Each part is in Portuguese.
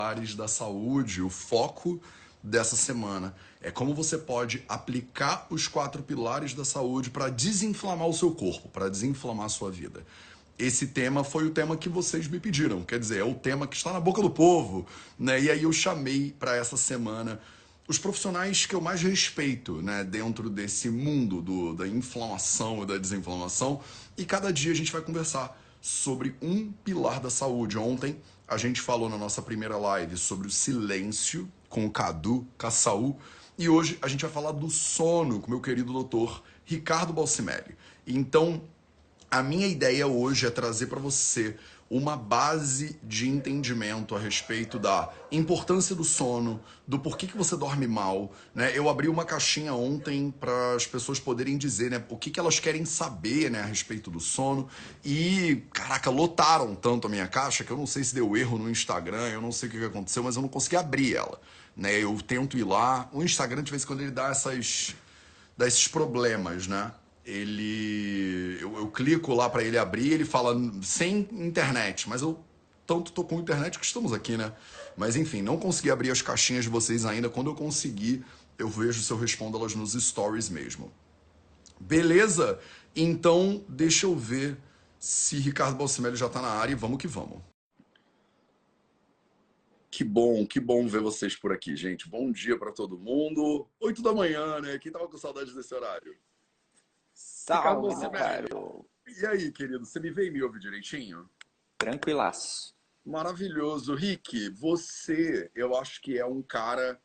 pilares da saúde, o foco dessa semana é como você pode aplicar os 4 pilares da saúde para desinflamar o seu corpo, para desinflamar a sua vida. Esse tema foi o tema que vocês me pediram, quer dizer, é o tema que está na boca do povo, né? E aí eu chamei para essa semana os profissionais que eu mais respeito, né, dentro desse mundo da inflamação e da desinflamação, e cada dia a gente vai conversar sobre um pilar da saúde. Ontem a gente falou na nossa primeira live sobre o silêncio com o Cadu Cassaú, e hoje a gente vai falar do sono com o meu querido doutor Ricardo Balsimelli. Então, a minha ideia hoje é trazer para você uma base de entendimento a respeito da importância do sono, do porquê que você dorme mal, né? Eu abri uma caixinha ontem para as pessoas poderem dizer, né, o que elas querem saber, né, a respeito do sono. E, caraca, lotaram tanto a minha caixa que eu não sei se deu erro no Instagram, eu não sei o que aconteceu, mas eu não consegui abrir ela, né? Eu tento ir lá, o Instagram de vez em quando ele dá esses problemas, né? Eu clico lá para ele abrir, ele fala sem internet, mas eu tanto tô com internet que estamos aqui, né? Mas enfim, não consegui abrir as caixinhas de vocês ainda. Quando eu conseguir, eu vejo se eu respondo elas nos stories mesmo. Beleza? Então, deixa eu ver se Ricardo Balsimelli já tá na área e vamos que vamos. Que bom ver vocês por aqui, gente. Bom dia para todo mundo. 8 da manhã, né? Quem tava com saudade desse horário? Ricardo Salve, meu Balsimelli. caro. E aí, querido, você me vê e me ouve direitinho? Tranquilaço. Maravilhoso. Rick, você, eu acho que é um cara.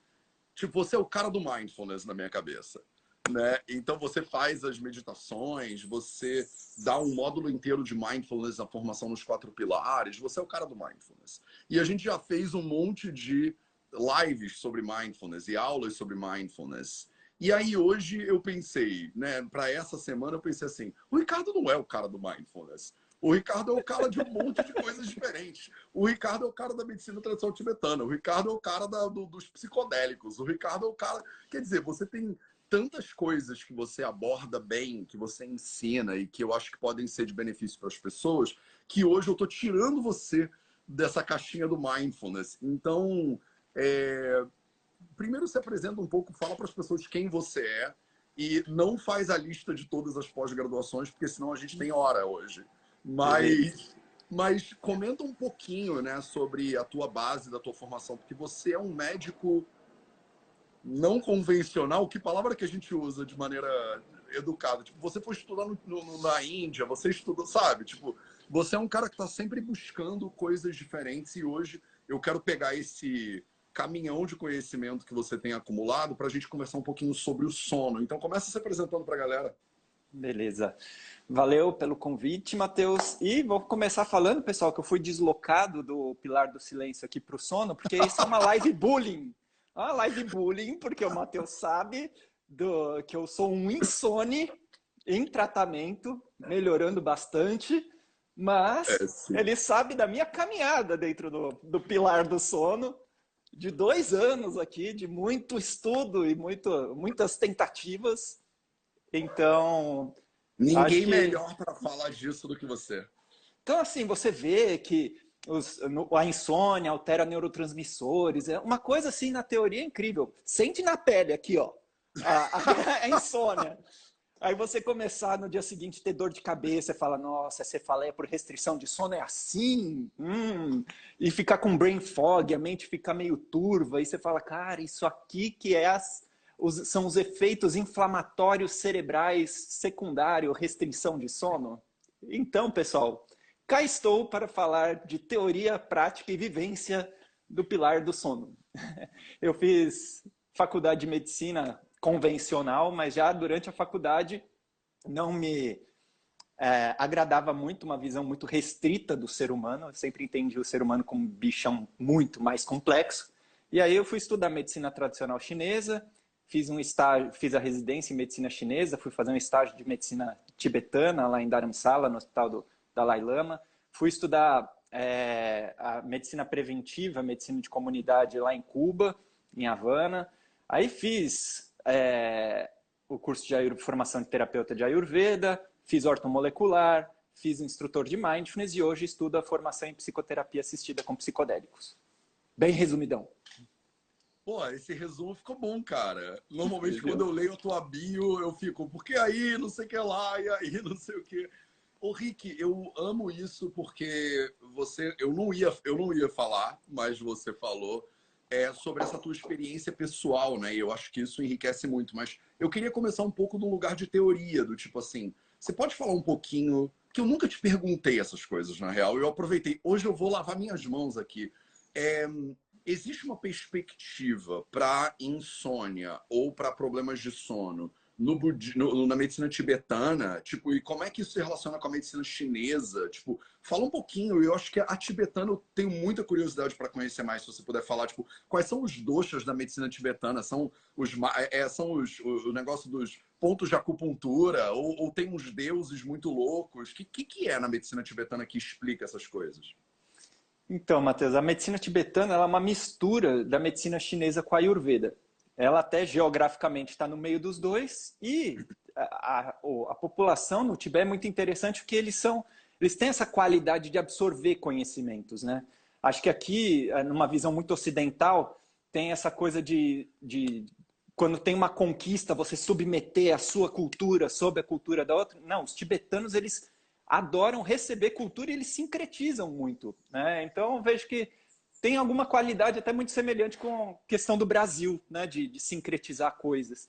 Tipo, você é o cara do mindfulness na minha cabeça, né? Então você faz as meditações, você dá um módulo inteiro de mindfulness na formação nos 4 pilares, você é o cara do mindfulness. E a gente já fez um monte de lives sobre mindfulness e aulas sobre mindfulness. E aí hoje eu pensei, né, para essa semana eu pensei assim, o Ricardo não é o cara do mindfulness. O Ricardo é o cara de um monte de coisas diferentes. O Ricardo é o cara da medicina tradicional tibetana. O Ricardo é o cara dos psicodélicos. O Ricardo é o cara... Quer dizer, você tem tantas coisas que você aborda bem, que você ensina e que eu acho que podem ser de benefício para as pessoas, que hoje eu estou tirando você dessa caixinha do mindfulness. Então, primeiro se apresenta um pouco, fala para as pessoas quem você é e não faz a lista de todas as pós-graduações, porque senão a gente tem hora hoje. Beleza. Mas comenta um pouquinho, né, sobre a tua base, da tua formação, porque você é um médico não convencional. Que palavra que a gente usa de maneira educada? Tipo, você foi estudar na Índia, você estudou, sabe? Tipo, você é um cara que está sempre buscando coisas diferentes e hoje eu quero pegar esse caminhão de conhecimento que você tem acumulado para a gente conversar um pouquinho sobre o sono. Então começa se apresentando para a galera. Beleza. Valeu pelo convite, Matheus. E vou começar falando, pessoal, que eu fui deslocado do Pilar do Silêncio aqui para o sono, porque isso é uma live bullying. Uma live bullying, porque o Matheus sabe que eu sou um insone em tratamento, melhorando bastante, mas Sim. ele sabe da minha caminhada dentro do Pilar do Sono, de 2 anos aqui, de muito estudo e muitas tentativas. Então, acho Ninguém que... melhor para falar disso do que você. Então, assim, você vê que a insônia altera neurotransmissores. É uma coisa, assim, na teoria incrível. Sente na pele aqui, ó, a insônia. Aí você começar no dia seguinte ter dor de cabeça, você fala, nossa, você fala, por restrição de sono é assim? E ficar com brain fog, a mente fica meio turva, e você fala, cara, isso aqui que são os efeitos inflamatórios cerebrais secundários, restrição de sono? Então, pessoal, cá estou para falar de teoria, prática e vivência do pilar do sono. Eu fiz faculdade de medicina convencional, mas já durante a faculdade não me agradava muito uma visão muito restrita do ser humano. Eu sempre entendi o ser humano como um bichão muito mais complexo. E aí eu fui estudar medicina tradicional chinesa, fiz um estágio, fiz a residência em medicina chinesa, fui fazer um estágio de medicina tibetana lá em Dharamsala, no hospital do Dalai Lama. Fui estudar a medicina preventiva, a medicina de comunidade lá em Cuba, em Havana. Aí fiz o curso de formação de terapeuta de Ayurveda, fiz ortomolecular, fiz instrutor de mindfulness e hoje estudo a formação em psicoterapia assistida com psicodélicos. Bem resumidão. Pô, esse resumo ficou bom, cara. Normalmente, Entendeu? quando eu leio a tua bio, eu fico, porque aí, não sei o que lá, e aí, não sei o que. Ô, Rick, eu amo isso porque eu não ia falar, mas você falou sobre essa tua experiência pessoal, né? E eu acho que isso enriquece muito. Mas eu queria começar um pouco do lugar de teoria, do tipo assim, você pode falar um pouquinho, que eu nunca te perguntei essas coisas, na real. Eu aproveitei, hoje eu vou lavar minhas mãos aqui. É, existe uma perspectiva para insônia ou para problemas de sono na medicina tibetana, tipo, e como é que isso se relaciona com a medicina chinesa? Tipo, fala um pouquinho. Eu acho que a tibetana eu tenho muita curiosidade para conhecer mais, se você puder falar, tipo, quais são os doshas da medicina tibetana? São o negócio dos pontos de acupuntura ou tem uns deuses muito loucos? Que é na medicina tibetana que explica essas coisas? Então, Matheus, a medicina tibetana ela é uma mistura da medicina chinesa com a Ayurveda. Ela até geograficamente está no meio dos dois e a população no Tibete é muito interessante porque eles têm essa qualidade de absorver conhecimentos, né? Acho que aqui, numa visão muito ocidental, tem essa coisa de quando tem uma conquista, você submeter a sua cultura sobre a cultura da outra. Não, os tibetanos, eles adoram receber cultura e eles sincretizam muito, né? Então, eu vejo que tem alguma qualidade até muito semelhante com a questão do Brasil, né? De sincretizar coisas.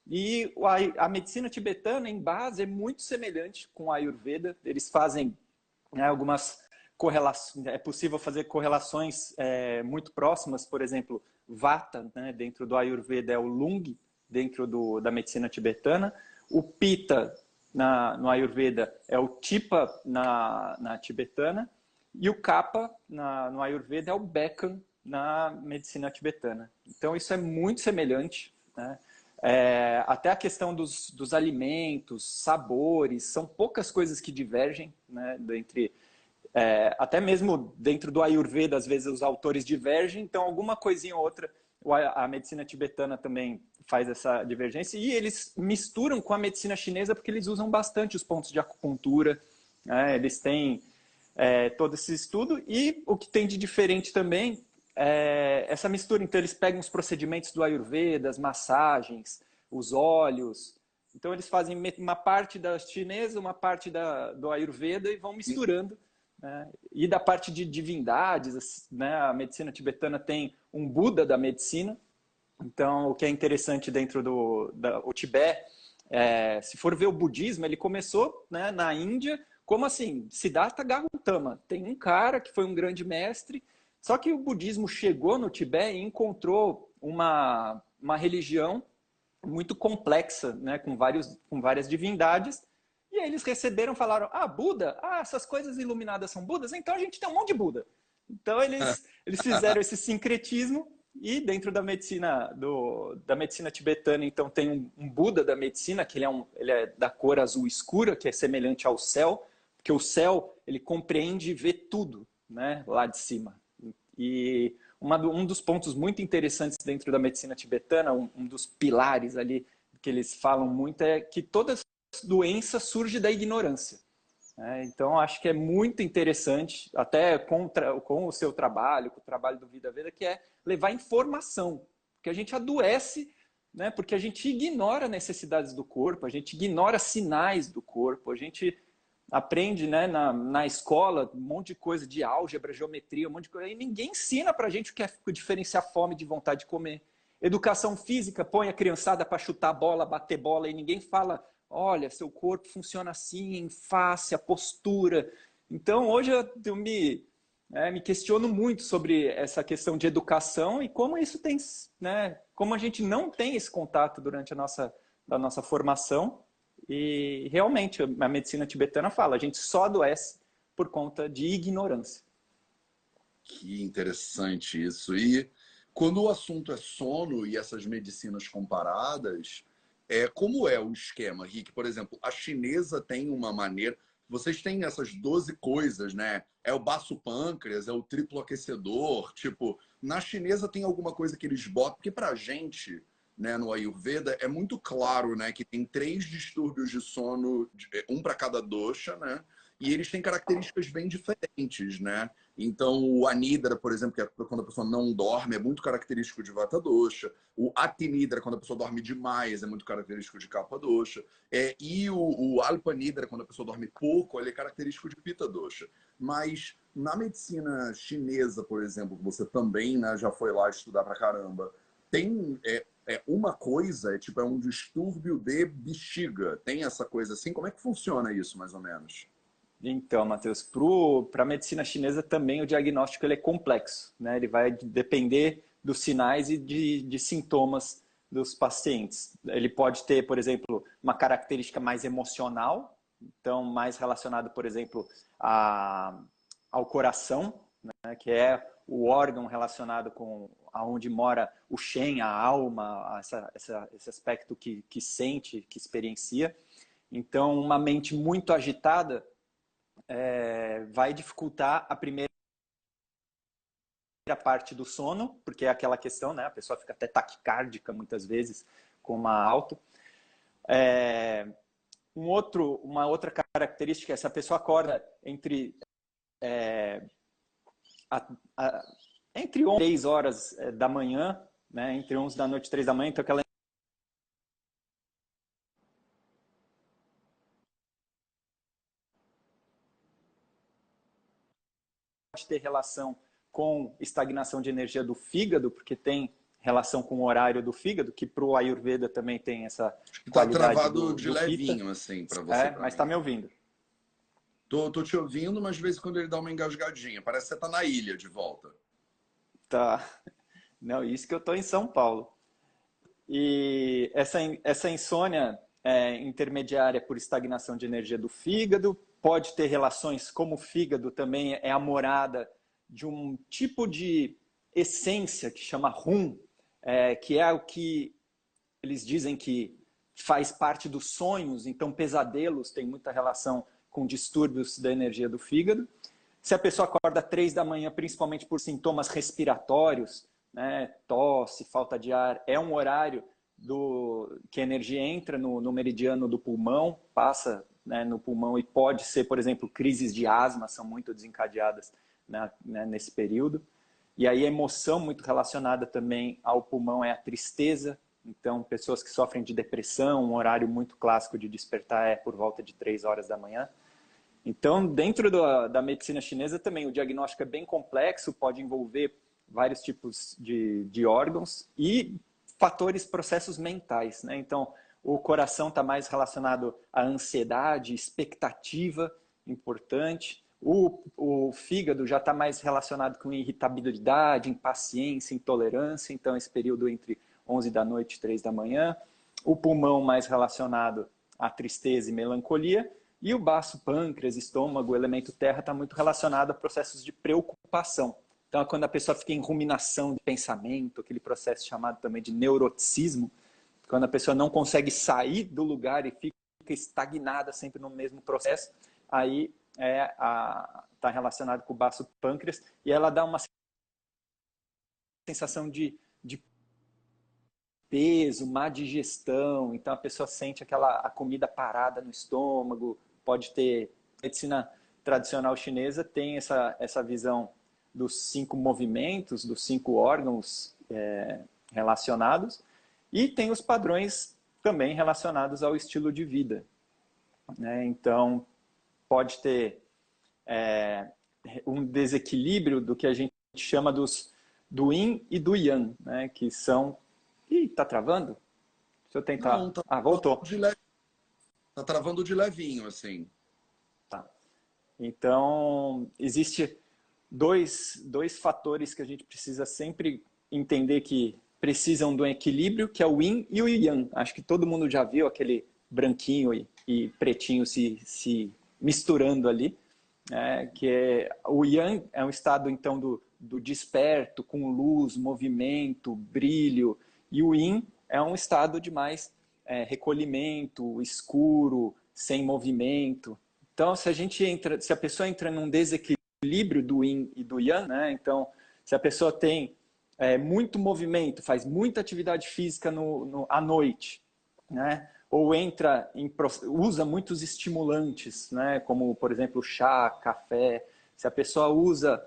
E a medicina tibetana, em base, é muito semelhante com a Ayurveda. Eles fazem, né, algumas correlações, é possível fazer correlações muito próximas, por exemplo, Vata, né, dentro do Ayurveda é o Lung, dentro da medicina tibetana, o Pitta no Ayurveda é o Tipa na tibetana, e o Kapha no Ayurveda é o Bekhan na medicina tibetana. Então isso é muito semelhante, né? Até a questão dos alimentos, sabores, são poucas coisas que divergem, né, até mesmo dentro do Ayurveda, às vezes os autores divergem, então alguma coisinha ou outra a medicina tibetana também faz essa divergência, e eles misturam com a medicina chinesa porque eles usam bastante os pontos de acupuntura, né? Eles têm todo esse estudo, e o que tem de diferente também é essa mistura. Então eles pegam os procedimentos do Ayurveda, as massagens, os óleos, então eles fazem uma parte da chinesa, uma parte do Ayurveda e vão misturando, né? E da parte de divindades, né? A medicina tibetana tem um Buda da medicina. Então, o que é interessante dentro do Tibete, se for ver o budismo, ele começou, né, na Índia, como assim, Siddhartha Gautama. Tem um cara que foi um grande mestre, só que o budismo chegou no Tibete e encontrou uma religião muito complexa, né, com várias divindades. E aí eles receberam, falaram: ah, Buda, essas coisas iluminadas são Budas, então a gente tem um monte de Buda. Então eles fizeram esse sincretismo, e dentro da medicina da medicina tibetana, então tem um Buda da medicina, que ele é da cor azul escura, que é semelhante ao céu, porque o céu ele compreende e vê tudo, né, lá de cima. E um dos pontos muito interessantes dentro da medicina tibetana, um dos pilares ali que eles falam muito, é que toda doença surge da ignorância. Então, acho que é muito interessante, até com o seu trabalho, com o trabalho do Vida Veda, que é levar informação. Porque a gente adoece, né, porque a gente ignora necessidades do corpo, a gente ignora sinais do corpo, a gente aprende, né, na escola um monte de coisa de álgebra, geometria, um monte de coisa, e ninguém ensina pra gente o que é diferenciar fome de vontade de comer. Educação física, põe a criançada para chutar bola, bater bola, e ninguém fala: olha, seu corpo funciona assim, face, a postura. Então, hoje eu me questiono muito sobre essa questão de educação e como isso tem, né, como a gente não tem esse contato durante a nossa formação. E realmente a medicina tibetana fala: a gente só adoece por conta de ignorância. Que interessante isso. E quando o assunto é sono e essas medicinas comparadas, como é o esquema, Rick? Por exemplo, a chinesa tem uma maneira. Vocês têm essas 12 coisas, né? É o baço pâncreas, é o triplo aquecedor. Tipo, na chinesa tem alguma coisa que eles botam. Porque pra gente, né, no Ayurveda, é muito claro, né, que tem 3 distúrbios de sono, um para cada dosha, né? e eles têm características bem diferentes, né? Então, o anidra, por exemplo, que é quando a pessoa não dorme, é muito característico de vata dosha. O atinidra, quando a pessoa dorme demais, é muito característico de kapha dosha. E o alpanidra, quando a pessoa dorme pouco, ele é característico de pitta dosha. Mas na medicina chinesa, por exemplo, que você também, né, já foi lá estudar pra caramba, tem uma coisa, tipo, é um distúrbio de bexiga. Tem essa coisa assim? Como é que funciona isso, mais ou menos? Então, Matheus, para a medicina chinesa também o diagnóstico ele é complexo, né? Ele vai depender dos sinais e de sintomas dos pacientes. Ele pode ter, por exemplo, uma característica mais emocional, então mais relacionado, por exemplo, ao coração, né? Que é o órgão relacionado com aonde mora o Shen, a alma, esse aspecto que sente, que experiencia. Então, uma mente muito agitada vai dificultar a primeira parte do sono, porque é aquela questão, né? A pessoa fica até taquicárdica muitas vezes com uma alta. Uma outra característica é se a pessoa acorda entre 11 e 3 horas da manhã, né? Entre 11 da noite e 3 da manhã, então aquela pode ter relação com estagnação de energia do fígado, porque tem relação com o horário do fígado, que para o Ayurveda também tem essa Tá qualidade travado do, de do Pitta. levinho, assim, para você, para Mas está mim. me ouvindo. Tô te ouvindo, mas de vez em quando ele dá uma engasgadinha. Parece que você tá na ilha de volta. Tá. Não, isso que eu estou em São Paulo. E essa insônia intermediária por estagnação de energia do fígado pode ter relações, como o fígado também é a morada de um tipo de essência que chama rum, que é o que eles dizem que faz parte dos sonhos, então pesadelos têm muita relação com distúrbios da energia do fígado. Se a pessoa acorda 3 da manhã, principalmente por sintomas respiratórios, né, tosse, falta de ar, é um horário que a energia entra no meridiano do pulmão, passa, né, no pulmão e pode ser, por exemplo, crises de asma são muito desencadeadas, né, nesse período. E aí a emoção muito relacionada também ao pulmão é a tristeza. Então, pessoas que sofrem de depressão, um horário muito clássico de despertar é por volta de 3 horas da manhã. Então, dentro da medicina chinesa também, o diagnóstico é bem complexo, pode envolver vários tipos de órgãos e fatores, processos mentais, né? Então, o coração está mais relacionado à ansiedade, expectativa, importante. O fígado já está mais relacionado com irritabilidade, impaciência, intolerância. Então, esse período entre 11 da noite e 3 da manhã. O pulmão mais relacionado à tristeza e melancolia. E o baço, pâncreas, estômago, o elemento terra está muito relacionado a processos de preocupação. Então, quando a pessoa fica em ruminação de pensamento, aquele processo chamado também de neuroticismo, quando a pessoa não consegue sair do lugar e fica estagnada sempre no mesmo processo, aí está relacionado com o baço pâncreas e ela dá uma sensação de peso, má digestão, então a pessoa sente a comida parada no estômago, pode ter... A medicina tradicional chinesa tem essa visão dos 5 movimentos, dos 5 órgãos relacionados, e tem os padrões também relacionados ao estilo de vida, né? Então, pode ter um desequilíbrio do que a gente chama do yin e do yang, né? Que são... Ih, tá travando? Deixa eu tentar... Não, tá voltou. tá travando de levinho, assim. Tá. Então, existe dois fatores que a gente precisa sempre entender que precisam do equilíbrio, que é o yin e o yang. Acho que todo mundo já viu aquele branquinho e pretinho se misturando ali. O yang é um estado, então, do desperto, com luz, movimento, brilho. E o yin é um estado de mais recolhimento, escuro, sem movimento. Então, se a pessoa entra num desequilíbrio do yin e do yang, né? Então, se a pessoa tem muito movimento, faz muita atividade física à noite, né? ou entra usa muitos estimulantes, né? Como, por exemplo, chá, café. Se a pessoa usa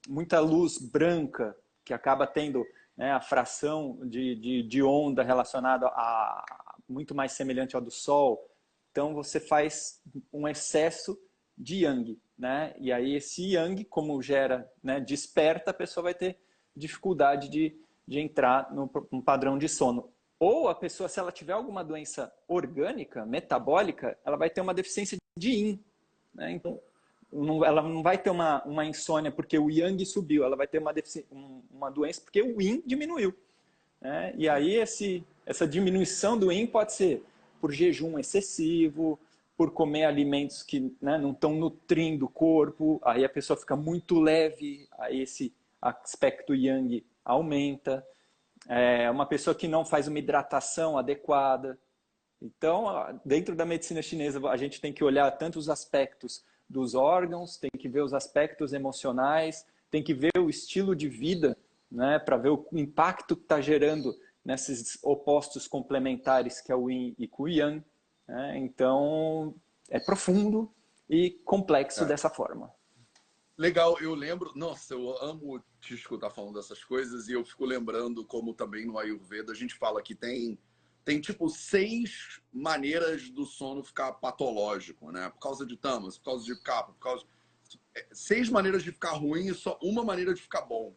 muita luz branca, que acaba tendo, né, a fração de onda relacionada a muito mais semelhante ao do Sol, então você faz um excesso de Yang, né? E aí esse Yang, como gera, né, desperta, a pessoa vai ter dificuldade de entrar no padrão de sono. Ou a pessoa, se ela tiver alguma doença orgânica, metabólica, ela vai ter uma deficiência de Yin, né? Então, ela não vai ter uma insônia porque o Yang subiu, ela vai ter uma doença porque o Yin diminuiu, né? E aí essa diminuição do Yin pode ser por jejum excessivo, por comer alimentos que, né, não estão nutrindo o corpo, aí a pessoa fica muito leve, aí esse aspecto Yang aumenta. Uma pessoa que não faz uma hidratação adequada. Então, dentro da medicina chinesa, a gente tem que olhar tanto os aspectos dos órgãos, tem que ver os aspectos emocionais, tem que ver o estilo de vida, né, para ver o impacto que está gerando nesses opostos complementares, que é o Yin e o Yang. Né? Então, é profundo e complexo dessa forma. Legal, eu lembro, nossa, eu amo te escutar falando dessas coisas e eu fico lembrando como também no Ayurveda a gente fala que tem tipo 6 maneiras do sono ficar patológico, né? Por causa de tamas, por causa de capa, por causa... 6 maneiras de ficar ruim e só uma maneira de ficar bom.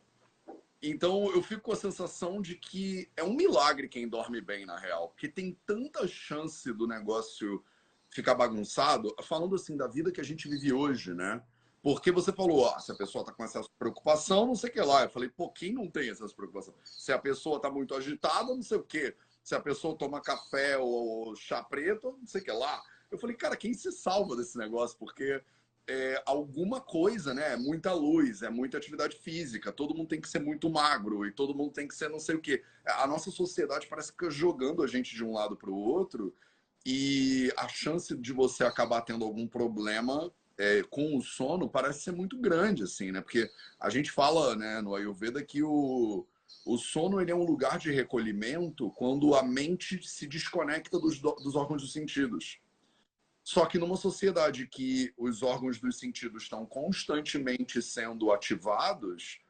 Então eu fico com a sensação de que é um milagre quem dorme bem, na real, porque tem tanta chance do negócio ficar bagunçado, falando assim da vida que a gente vive hoje, né? Porque você falou, se a pessoa está com excesso de preocupação, não sei o que lá. Eu falei, pô, quem não tem excesso de preocupação? Se a pessoa está muito agitada, não sei o quê. Se a pessoa toma café ou chá preto, não sei o que lá. Eu falei, cara, quem se salva desse negócio? Porque alguma coisa, né? É muita luz, é muita atividade física. Todo mundo tem que ser muito magro e todo mundo tem que ser não sei o quê. A nossa sociedade parece que fica jogando a gente de um lado para o outro e a chance de você acabar tendo algum problema com o sono parece ser muito grande, assim, né? Porque a gente fala, né, no Ayurveda que o sono ele é um lugar de recolhimento quando a mente se desconecta dos órgãos dos sentidos. Só que numa sociedade que os órgãos dos sentidos estão constantemente sendo ativados,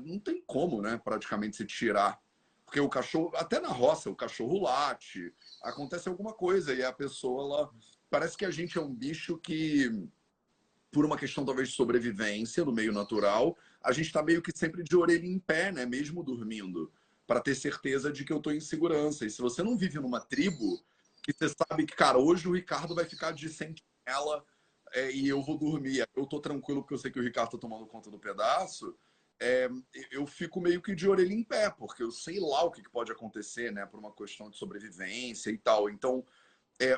não tem como, né, praticamente se tirar. Porque o cachorro, até na roça, o cachorro late, acontece alguma coisa e a pessoa, ela... Parece que a gente é um bicho que, por uma questão talvez de sobrevivência no meio natural, a gente está meio que sempre de orelha em pé, né? Mesmo dormindo, para ter certeza de que eu estou em segurança. E se você não vive numa tribo, que você sabe que, cara, hoje o Ricardo vai ficar de sentinela e eu vou dormir, eu tô tranquilo porque eu sei que o Ricardo tá tomando conta do pedaço, eu fico meio que de orelha em pé, porque eu sei lá o que pode acontecer, né? Por uma questão de sobrevivência e tal. Então,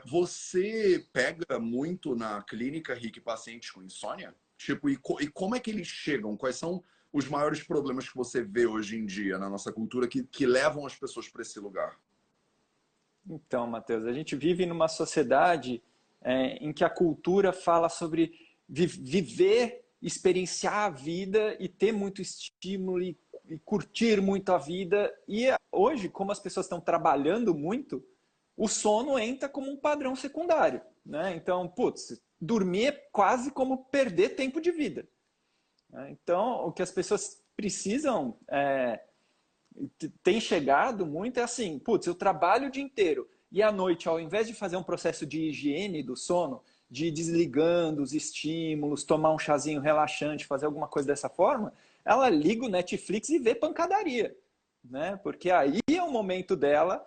você pega muito na clínica, Rick, pacientes com insônia? Tipo, e como é que eles chegam? Quais são os maiores problemas que você vê hoje em dia na nossa cultura que levam as pessoas para esse lugar? Então, Matheus, a gente vive numa sociedade em que a cultura fala sobre viver, experienciar a vida e ter muito estímulo e curtir muito a vida. E hoje, como as pessoas estão trabalhando muito, o sono entra como um padrão secundário, né? Então, putz, dormir é quase como perder tempo de vida. Então, o que as pessoas precisam, tem chegado muito, é assim, putz, eu trabalho o dia inteiro e à noite, ao invés de fazer um processo de higiene do sono, de ir desligando os estímulos, tomar um chazinho relaxante, fazer alguma coisa dessa forma, ela liga o Netflix e vê pancadaria, né? Porque aí é o momento dela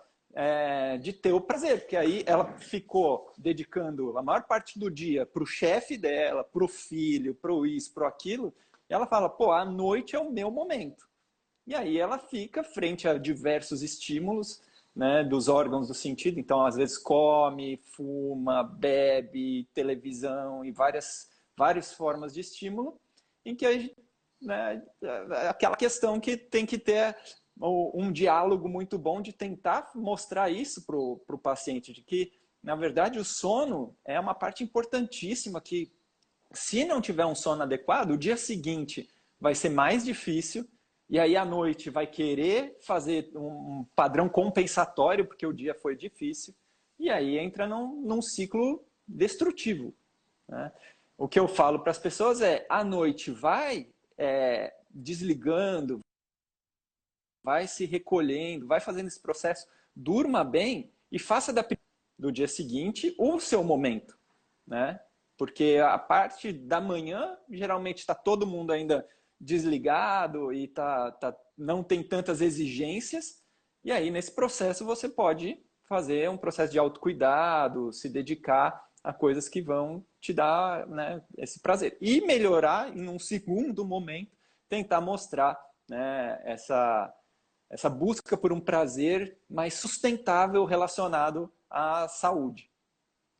de ter o prazer, porque aí ela ficou dedicando a maior parte do dia para o chefe dela, para o filho, para o isso, para aquilo, e ela fala, pô, a noite é o meu momento. E aí ela fica frente a diversos estímulos, né, dos órgãos do sentido, então às vezes come, fuma, bebe, televisão e várias formas de estímulo, em que a gente, né, aquela questão que tem que ter um diálogo muito bom de tentar mostrar isso para o paciente, de que, na verdade, o sono é uma parte importantíssima que, se não tiver um sono adequado, o dia seguinte vai ser mais difícil e aí à noite vai querer fazer um padrão compensatório, porque o dia foi difícil, e aí entra num ciclo destrutivo, né? O que eu falo para as pessoas é, à noite vai desligando, vai se recolhendo, vai fazendo esse processo, durma bem e faça do dia seguinte o seu momento, né? Porque a parte da manhã, geralmente está todo mundo ainda desligado e não tem tantas exigências, e aí nesse processo você pode fazer um processo de autocuidado, se dedicar a coisas que vão te dar, né, esse prazer. E melhorar em um segundo momento, tentar mostrar, né, essa busca por um prazer mais sustentável relacionado à saúde.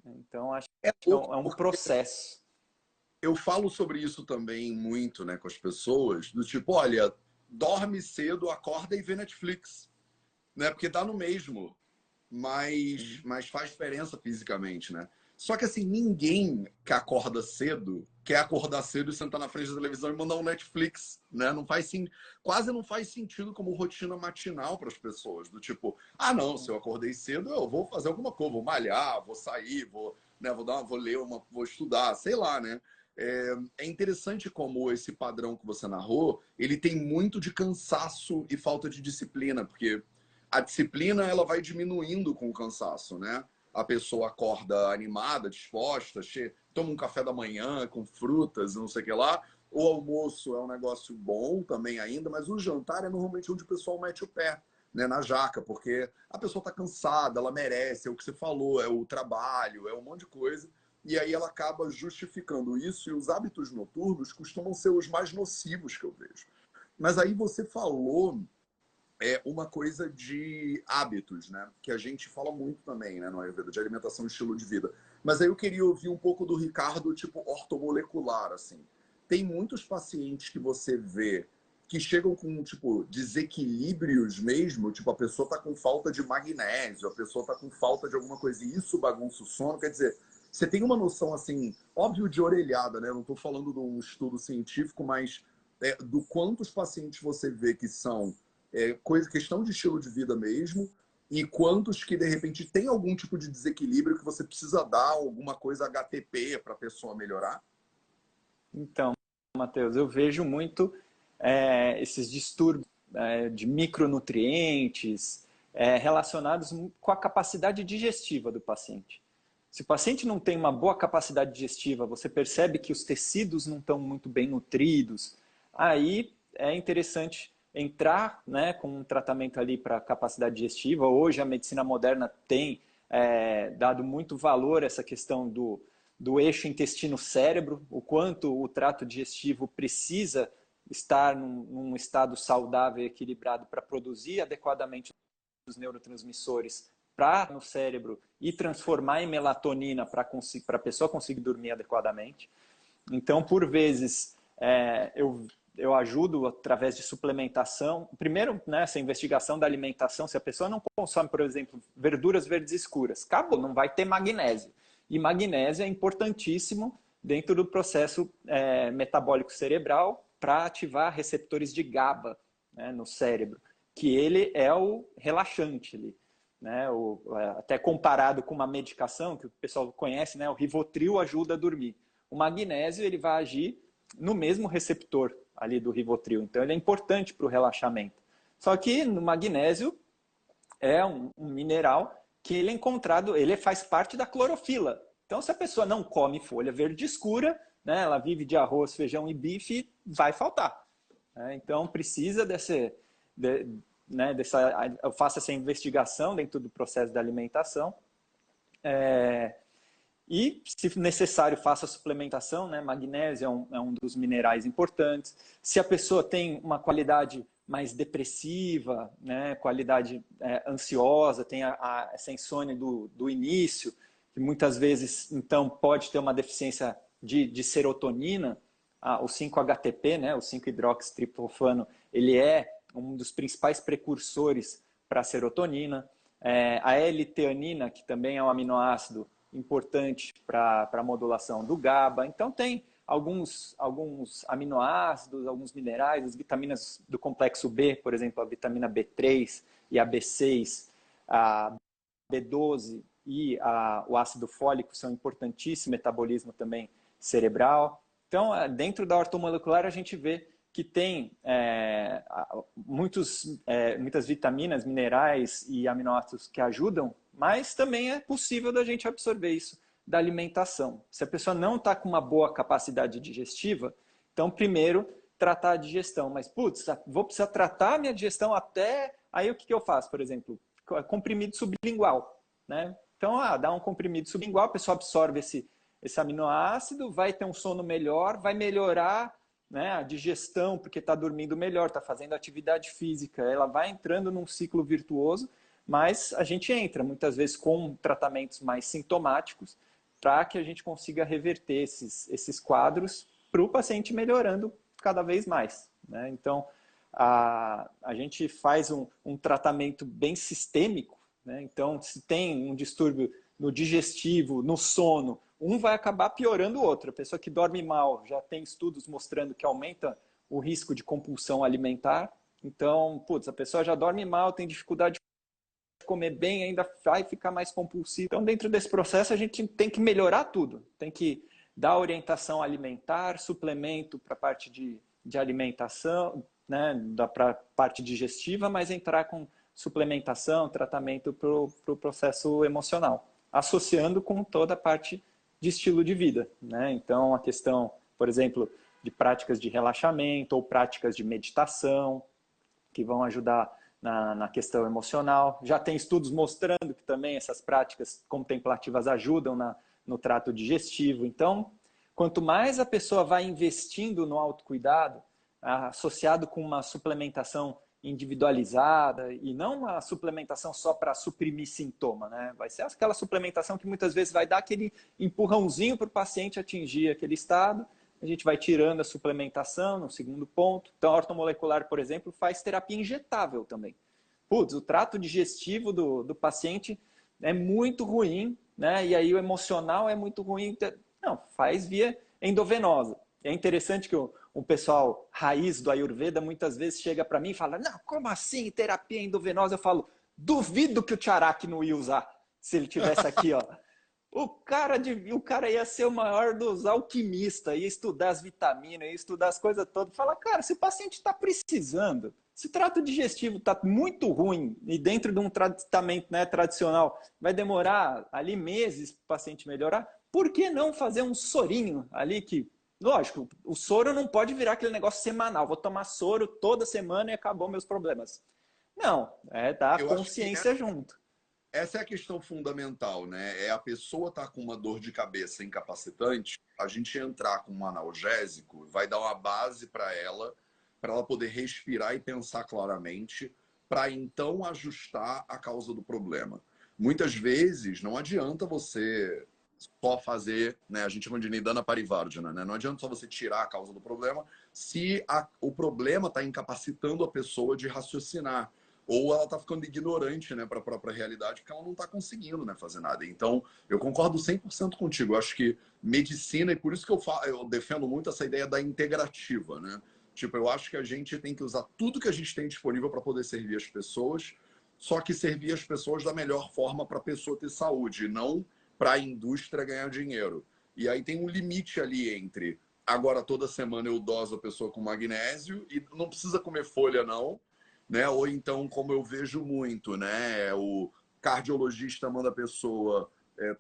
Então, acho que é um processo. Eu falo sobre isso também muito, né, com as pessoas, do tipo, olha, dorme cedo, acorda e vê Netflix, né? Porque dá no mesmo, mas faz diferença fisicamente, né? Só que assim, ninguém que acorda cedo quer acordar cedo e sentar na frente da televisão e mandar um Netflix, né? Quase não faz sentido como rotina matinal para as pessoas, do tipo, ah, não, se eu acordei cedo, eu vou fazer alguma coisa, vou malhar, vou sair, né, vou ler vou estudar, sei lá, né? É interessante como esse padrão que você narrou, ele tem muito de cansaço e falta de disciplina, porque a disciplina ela vai diminuindo com o cansaço, né? A pessoa acorda animada, disposta, toma um café da manhã com frutas, não sei o que lá. O almoço é um negócio bom também ainda, mas o jantar é normalmente onde o pessoal mete o pé, né, na jaca, porque a pessoa está cansada, ela merece, é o que você falou, é o trabalho, é um monte de coisa. E aí ela acaba justificando isso, e os hábitos noturnos costumam ser os mais nocivos que eu vejo. Mas aí você falou uma coisa de hábitos, né? Que a gente fala muito também, né, no Ayurveda, de alimentação e estilo de vida. Mas aí eu queria ouvir um pouco do Ricardo, tipo, ortomolecular, assim. Tem muitos pacientes que você vê que chegam com, tipo, desequilíbrios mesmo, tipo, a pessoa tá com falta de magnésio, a pessoa tá com falta de alguma coisa, e isso bagunça o sono, quer dizer, você tem uma noção, assim, óbvio de orelhada, né? Eu não tô falando de um estudo científico, mas do quantos pacientes você vê que são questão de estilo de vida mesmo, e quantos que de repente tem algum tipo de desequilíbrio que você precisa dar alguma coisa HTP para a pessoa melhorar? Então, Matheus, eu vejo muito esses distúrbios de micronutrientes relacionados com a capacidade digestiva do paciente. Se o paciente não tem uma boa capacidade digestiva, você percebe que os tecidos não estão muito bem nutridos, aí é interessante entrar, né, com um tratamento ali para capacidade digestiva. Hoje a medicina moderna tem dado muito valor a essa questão do eixo intestino-cérebro, o quanto o trato digestivo precisa estar num estado saudável e equilibrado para produzir adequadamente os neurotransmissores no cérebro e transformar em melatonina para a pessoa conseguir dormir adequadamente. Então, por vezes, eu ajudo através de suplementação. Primeiro, né, essa investigação da alimentação, se a pessoa não consome, por exemplo, verduras verdes escuras, acabou, não vai ter magnésio. E magnésio é importantíssimo dentro do processo metabólico cerebral para ativar receptores de GABA, né, no cérebro, que ele é o relaxante ali. Né, até comparado com uma medicação que o pessoal conhece, né, o Rivotril ajuda a dormir. O magnésio ele vai agir no mesmo receptor ali do Rivotril, então ele é importante para o relaxamento. Só que no magnésio é um mineral que ele é encontrado, ele faz parte da clorofila. Então se a pessoa não come folha verde escura, né, ela vive de arroz, feijão e bife, vai faltar. Então precisa eu faço essa investigação dentro do processo da alimentação e, se necessário, faça a suplementação, né? Magnésio é um dos minerais importantes. Se a pessoa tem uma qualidade mais depressiva, né? Qualidade ansiosa, tem essa insônia do início, que muitas vezes, então, pode ter uma deficiência de serotonina, o 5-HTP, né? O 5-hidroxitriptofano, ele é um dos principais precursores para a serotonina. A L-teanina, que também é um aminoácido importante para a modulação do GABA. Então, tem alguns aminoácidos, alguns minerais, as vitaminas do complexo B, por exemplo, a vitamina B3 e a B6, a B12 e o ácido fólico são importantíssimos, metabolismo também cerebral. Então, dentro da ortomolecular, a gente vê que tem muitas vitaminas, minerais e aminoácidos que ajudam, mas também é possível da gente absorver isso da alimentação. Se a pessoa não está com uma boa capacidade digestiva, então primeiro tratar a digestão. Mas, putz, vou precisar tratar a minha digestão até... Aí o que eu faço, por exemplo? Comprimido sublingual, né? Então, dá um comprimido sublingual, a pessoa absorve esse aminoácido, vai ter um sono melhor, vai melhorar, né, a digestão, porque está dormindo melhor, está fazendo atividade física, ela vai entrando num ciclo virtuoso, mas a gente entra muitas vezes com tratamentos mais sintomáticos para que a gente consiga reverter esses quadros para o paciente melhorando cada vez mais, né? Então, a gente faz um tratamento bem sistêmico, né? Então, se tem um distúrbio no digestivo, no sono, um vai acabar piorando o outro. A pessoa que dorme mal, já tem estudos mostrando que aumenta o risco de compulsão alimentar. Então, putz, a pessoa já dorme mal, tem dificuldade de comer bem, ainda vai ficar mais compulsiva. Então, dentro desse processo, a gente tem que melhorar tudo. Tem que dar orientação alimentar, suplemento para a parte de alimentação, né, para a parte digestiva, mas entrar com suplementação, tratamento para o processo emocional, associando com toda a parte de estilo de vida, né? Então, a questão, por exemplo, de práticas de relaxamento ou práticas de meditação, que vão ajudar na questão emocional. Já tem estudos mostrando que também essas práticas contemplativas ajudam no trato digestivo. Então, quanto mais a pessoa vai investindo no autocuidado, associado com uma suplementação individualizada e não uma suplementação só para suprimir sintoma, né? Vai ser aquela suplementação que muitas vezes vai dar aquele empurrãozinho para o paciente atingir aquele estado. A gente vai tirando a suplementação no segundo ponto. Então, a ortomolecular, por exemplo, faz terapia injetável também. Putz, o trato digestivo do paciente é muito ruim, né? E aí o emocional é muito ruim. Não, faz via endovenosa. É interessante que o pessoal raiz do Ayurveda muitas vezes chega para mim e fala: não, como assim terapia endovenosa? Eu falo: duvido que o Charak não ia usar se ele tivesse aqui, ó. O cara ia ser o maior dos alquimistas, ia estudar as vitaminas, ia estudar as coisas todas. Fala, cara, se o paciente está precisando, se o trato digestivo está muito ruim e dentro de um tratamento, né, tradicional vai demorar ali meses para o paciente melhorar, por que não fazer um sorinho ali que... Lógico, o soro não pode virar aquele negócio semanal. Vou tomar soro toda semana e acabou meus problemas. Não, é dar consciência junto. Essa é a questão fundamental, né? É a pessoa estar com uma dor de cabeça incapacitante, a gente entrar com um analgésico vai dar uma base para ela poder respirar e pensar claramente, para então ajustar a causa do problema. Muitas vezes não adianta você só fazer, né? A gente chama de Nidana Parivardhana, né? Não adianta só você tirar a causa do problema se o problema está incapacitando a pessoa de raciocinar. Ou ela está ficando ignorante, né, para a própria realidade, porque ela não está conseguindo, né, fazer nada. Então, eu concordo 100% contigo. Eu acho que medicina, e por isso que eu defendo muito essa ideia da integrativa, né? Tipo, eu acho que a gente tem que usar tudo que a gente tem disponível para poder servir as pessoas, só que servir as pessoas da melhor forma para a pessoa ter saúde, não para a indústria ganhar dinheiro. E aí tem um limite ali entre, agora toda semana eu doso a pessoa com magnésio, e não precisa comer folha, não, né? Ou então, como eu vejo muito, né? O cardiologista manda a pessoa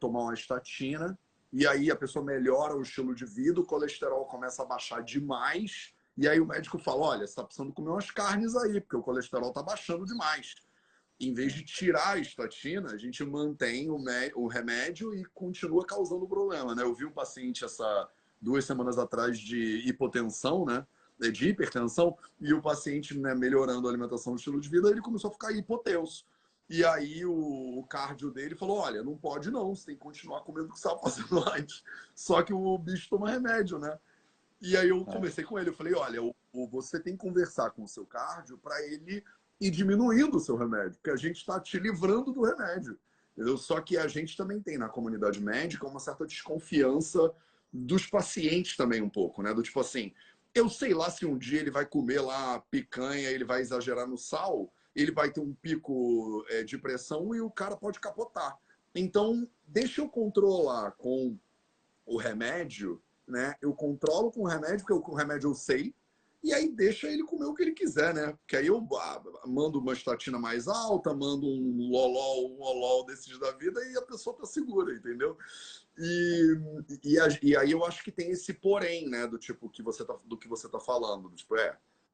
tomar uma estatina e aí a pessoa melhora o estilo de vida, o colesterol começa a baixar demais e aí o médico fala: olha, você está precisando comer umas carnes aí, porque o colesterol está baixando demais. Em vez de tirar a estatina, a gente mantém o remédio e continua causando problema, né? Eu vi um paciente 2 semanas atrás de hipotensão, né? De hipertensão, e o paciente, né, melhorando a alimentação, o estilo de vida, ele começou a ficar hipotenso. E aí o cardio dele falou: olha, não pode não, você tem que continuar comendo o que você estava fazendo antes. Só que o bicho toma remédio, né? E aí eu conversei com ele, eu falei: olha, você tem que conversar com o seu cardio para ele ir diminuindo o seu remédio, porque a gente está te livrando do remédio. Entendeu? Só que a gente também tem na comunidade médica uma certa desconfiança dos pacientes também um pouco, né? Do tipo assim, eu sei lá se um dia ele vai comer lá picanha, ele vai exagerar no sal, ele vai ter um pico de pressão e o cara pode capotar. Então, deixa eu controlar com o remédio, né? Eu controlo com o remédio, porque com o remédio eu sei, e aí deixa ele comer o que ele quiser, né? Porque aí eu mando uma estatina mais alta, mando um lolol desses da vida e a pessoa tá segura, entendeu? E aí eu acho que tem esse porém, né? Do tipo do que você tá falando. Do tipo,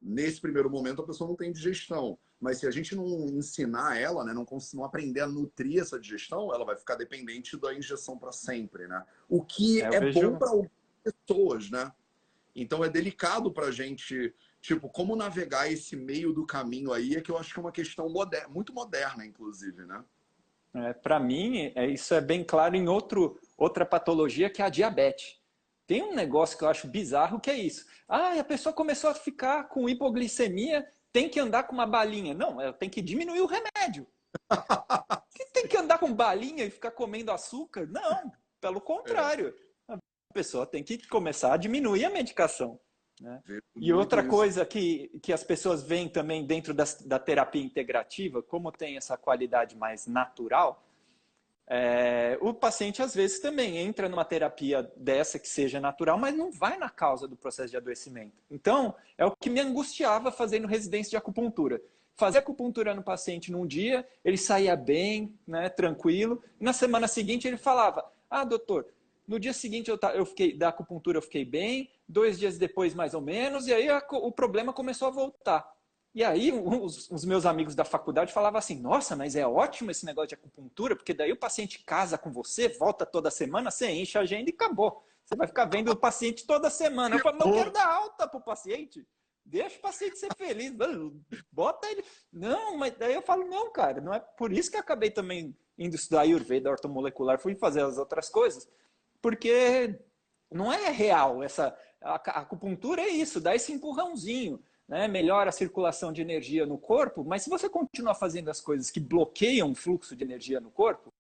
nesse primeiro momento a pessoa não tem digestão. Mas se a gente não ensinar ela, né, não aprender a nutrir essa digestão, ela vai ficar dependente da injeção para sempre, né? O que Eu é bom vejo. para algumas pessoas, né? Então é delicado para a gente, tipo, como navegar esse meio do caminho aí é que eu acho que é uma questão moderna, muito moderna, inclusive, né? Para mim, isso é bem claro em outra patologia que é a diabetes. Tem um negócio que eu acho bizarro que é isso. Ah, a pessoa começou a ficar com hipoglicemia, tem que andar com uma balinha. Não, ela tem que diminuir o remédio. Que tem que andar com balinha e ficar comendo açúcar? Não, pelo É, contrário. A pessoa tem que começar a diminuir a medicação. Né? vejo E muito outra isso. coisa que as pessoas veem também dentro da terapia integrativa, como tem essa qualidade mais natural, o paciente às vezes também entra numa terapia dessa que seja natural, mas não vai na causa do processo de adoecimento. Então, é o que me angustiava fazendo residência de acupuntura. Fazer acupuntura no paciente num dia, ele saía bem, né, tranquilo. Na semana seguinte ele falava: "Ah, doutor, no dia seguinte eu fiquei da acupuntura eu fiquei bem, 2 dias depois mais ou menos, e aí o problema começou a voltar." E aí os meus amigos da faculdade falavam assim: "Nossa, mas é ótimo esse negócio de acupuntura, porque daí o paciente casa com você, volta toda semana, você enche a agenda e acabou. Você vai ficar vendo o paciente toda semana." Eu Que falo: "Não quero horror! dar alta pro paciente. Deixa o paciente ser feliz. Bota ele." Não, mas daí eu falo: "Não, cara, não é por isso que eu acabei também indo estudar Ayurveda, ortomolecular, fui fazer as outras coisas, porque não é real a acupuntura é isso, dá esse empurrãozinho, né? Melhora a circulação de energia no corpo, mas se você continuar fazendo as coisas que bloqueiam o fluxo de energia no corpo,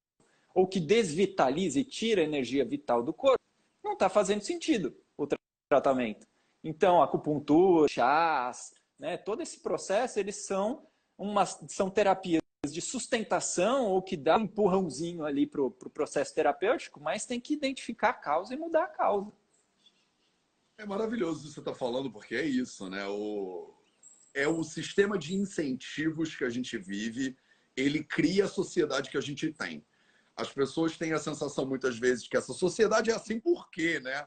ou que desvitaliza e tira a energia vital do corpo, não está fazendo sentido o tratamento. Então, acupuntura, chás, né, todo esse processo, eles são terapias de sustentação ou que dá um empurrãozinho ali para o processo terapêutico, mas tem que identificar a causa e mudar a causa. É maravilhoso o que você está falando, porque é isso, né? É o sistema de incentivos que a gente vive, ele cria a sociedade que a gente tem. As pessoas têm a sensação, muitas vezes, que essa sociedade é assim por quê, né?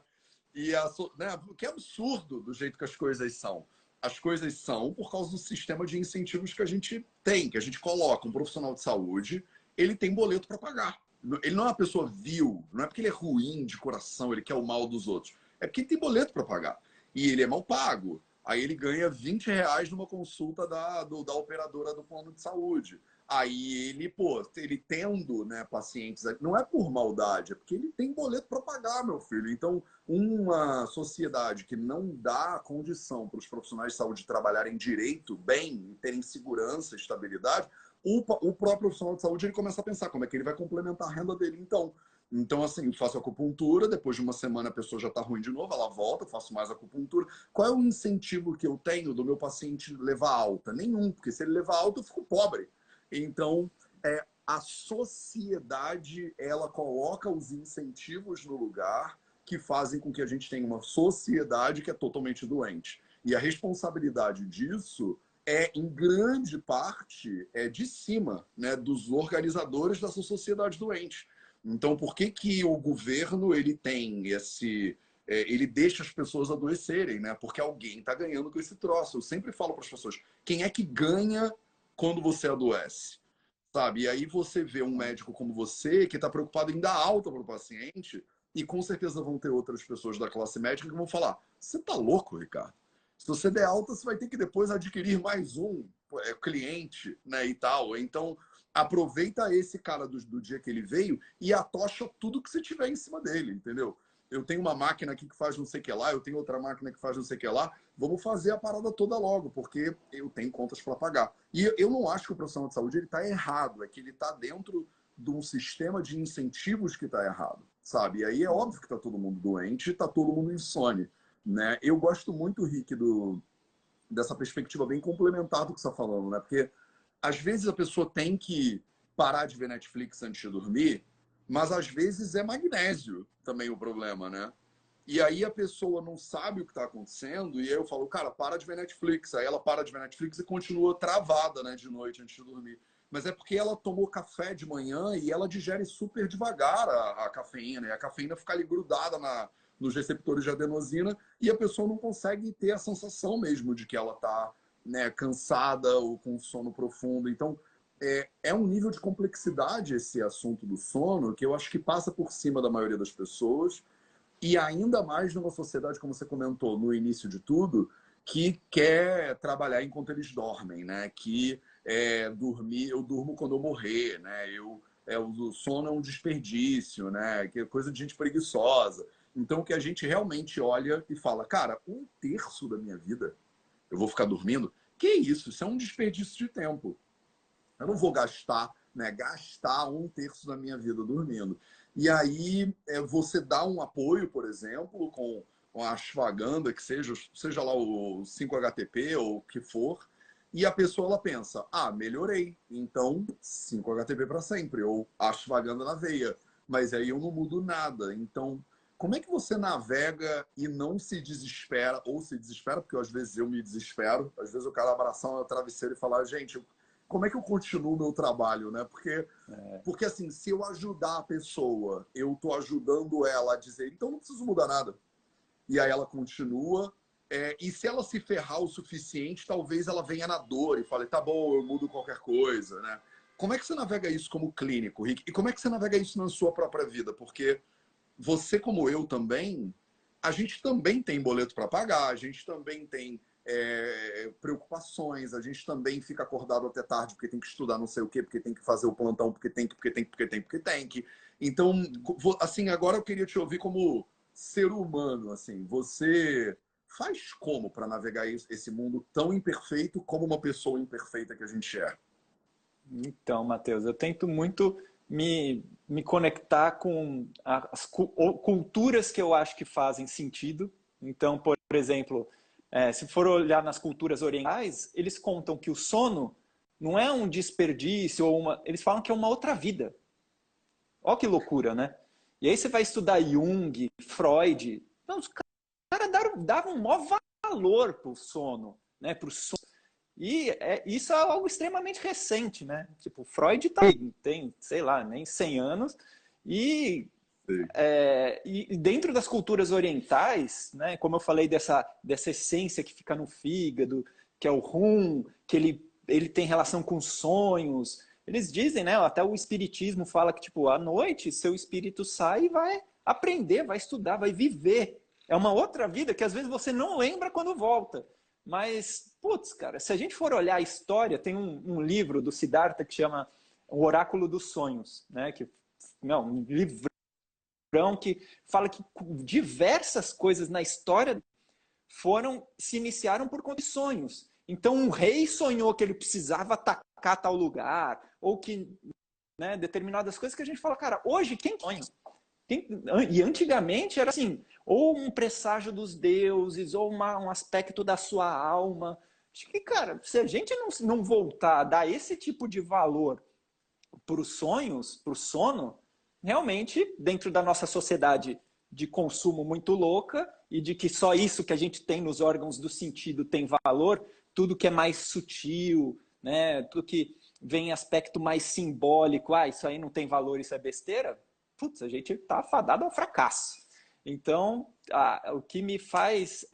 Né? Que é absurdo do jeito que as coisas são. As coisas são por causa do sistema de incentivos que a gente tem, que a gente coloca. Um profissional de saúde, ele tem boleto para pagar. Ele não é uma pessoa vil, não é porque ele é ruim de coração, ele quer o mal dos outros. É porque ele tem boleto para pagar. E ele é mal pago. Aí ele ganha R$ 20 numa consulta da operadora do plano de saúde. Aí ele, pô, ele tendo, né, pacientes, não é por maldade, é porque ele tem boleto para pagar, meu filho. Então, uma sociedade que não dá condição para os profissionais de saúde trabalharem direito, bem, terem segurança, estabilidade, o próprio profissional de saúde ele começa a pensar como é que ele vai complementar a renda dele, então, assim, eu faço acupuntura, depois de uma semana a pessoa já está ruim de novo, ela volta, eu faço mais acupuntura. Qual é o incentivo que eu tenho do meu paciente levar alta? Nenhum, porque se ele levar alta, eu fico pobre. Então, a sociedade, ela coloca os incentivos no lugar que fazem com que a gente tenha uma sociedade que é totalmente doente. E a responsabilidade disso em grande parte, de cima, né, dos organizadores dessa sociedade doente. Então, por que que o governo ele tem ele deixa as pessoas adoecerem, né? Porque alguém está ganhando com esse troço. Eu sempre falo para as pessoas, quem é que ganha quando você adoece? Sabe? E aí você vê um médico como você que está preocupado em dar alta para o paciente e com certeza vão ter outras pessoas da classe médica que vão falar, você tá louco, Ricardo? Se você der alta, você vai ter que depois adquirir mais um cliente, né, e tal. Então, aproveita esse cara do dia que ele veio e atocha tudo que você tiver em cima dele, entendeu? Eu tenho uma máquina aqui que faz não sei o que lá, eu tenho outra máquina que faz não sei o que lá. Vamos fazer a parada toda logo, porque eu tenho contas para pagar. E eu não acho que o profissional de saúde está errado, é que ele está dentro de um sistema de incentivos que está errado. sabe? E aí é óbvio que tá todo mundo doente e tá todo mundo insone, né? Eu gosto muito, Rick, dessa perspectiva bem complementar do que você está falando, né? Porque às vezes a pessoa tem que parar de ver Netflix antes de dormir, mas às vezes é magnésio também o problema, né? E aí a pessoa não sabe o que está acontecendo, e aí eu falo, cara, para de ver Netflix. Aí ela para de ver Netflix e continua travada, né, de noite antes de dormir. Mas é porque ela tomou café de manhã e ela digere super devagar a cafeína, e a cafeína fica ali grudada nos receptores de adenosina, e a pessoa não consegue ter a sensação mesmo de que ela está, né, cansada ou com sono profundo. Então, é um nível de complexidade esse assunto do sono que eu acho que passa por cima da maioria das pessoas, e ainda mais numa sociedade, como você comentou no início de tudo, que quer trabalhar enquanto eles dormem, né? Que dormir, eu durmo quando eu morrer, né? O sono é um desperdício, né? Que é coisa de gente preguiçosa. Então, que a gente realmente olha e fala, cara, 1/3 da minha vida eu vou ficar dormindo? Que isso? Isso é um desperdício de tempo. Eu não vou gastar, né? Gastar 1/3 da minha vida dormindo. E aí você dá um apoio, por exemplo, com a ashwagandha, que seja lá o 5-HTP ou o que for, e a pessoa ela pensa, melhorei, então 5-HTP para sempre, ou ashwagandha na veia. Mas aí eu não mudo nada. Então, como é que você navega e não se desespera, ou se desespera, porque às vezes eu me desespero, às vezes eu quero abraçar o meu travesseiro e falar, gente, como é que eu continuo o meu trabalho, né? Porque assim, se eu ajudar a pessoa, eu tô ajudando ela a dizer, então não preciso mudar nada. E aí ela continua. E se ela se ferrar o suficiente, talvez ela venha na dor e fale, tá bom, eu mudo qualquer coisa, né? Como é que você navega isso como clínico, Rick? E como é que você navega isso na sua própria vida? Porque você, como eu também, a gente também tem boleto para pagar, a gente também tem preocupações, a gente também fica acordado até tarde porque tem que estudar não sei o quê, porque tem que fazer o plantão, porque tem que. Então, assim, agora eu queria te ouvir como ser humano, assim, você faz como para navegar esse mundo tão imperfeito como uma pessoa imperfeita que a gente é? Então, Matheus, eu tento muito me conectar com as culturas que eu acho que fazem sentido. Então, por exemplo, se for olhar nas culturas orientais, eles contam que o sono não é um desperdício, eles falam que é uma outra vida. Olha que loucura, né? E aí você vai estudar Jung, Freud. Então, os caras davam um maior valor para o sono, né? Pro sono. E isso é algo extremamente recente, né? Tipo, Freud tem, sei lá, nem 100 anos. E, e dentro das culturas orientais, né? Como eu falei dessa essência que fica no fígado, que é o rum, que ele tem relação com sonhos. Eles dizem, né? Até o espiritismo fala que, tipo, à noite seu espírito sai e vai aprender, vai estudar, vai viver. É uma outra vida que às vezes você não lembra quando volta. Mas, putz, cara, se a gente for olhar a história, tem um livro do Siddhartha que chama O Oráculo dos Sonhos, né? Que, não, um livrão que fala que diversas coisas na história se iniciaram por conta de sonhos. Então, um rei sonhou que ele precisava atacar tal lugar, ou que, né, determinadas coisas que a gente fala, cara, hoje quem sonha? E antigamente era assim, ou um presságio dos deuses, ou um aspecto da sua alma. Acho que, cara, se a gente não voltar a dar esse tipo de valor para os sonhos, para o sono, realmente, dentro da nossa sociedade de consumo muito louca, e de que só isso que a gente tem nos órgãos do sentido tem valor, tudo que é mais sutil, né, tudo que vem em aspecto mais simbólico, isso aí não tem valor, isso é besteira, putz, a gente está afadado ao fracasso. Então, o que me faz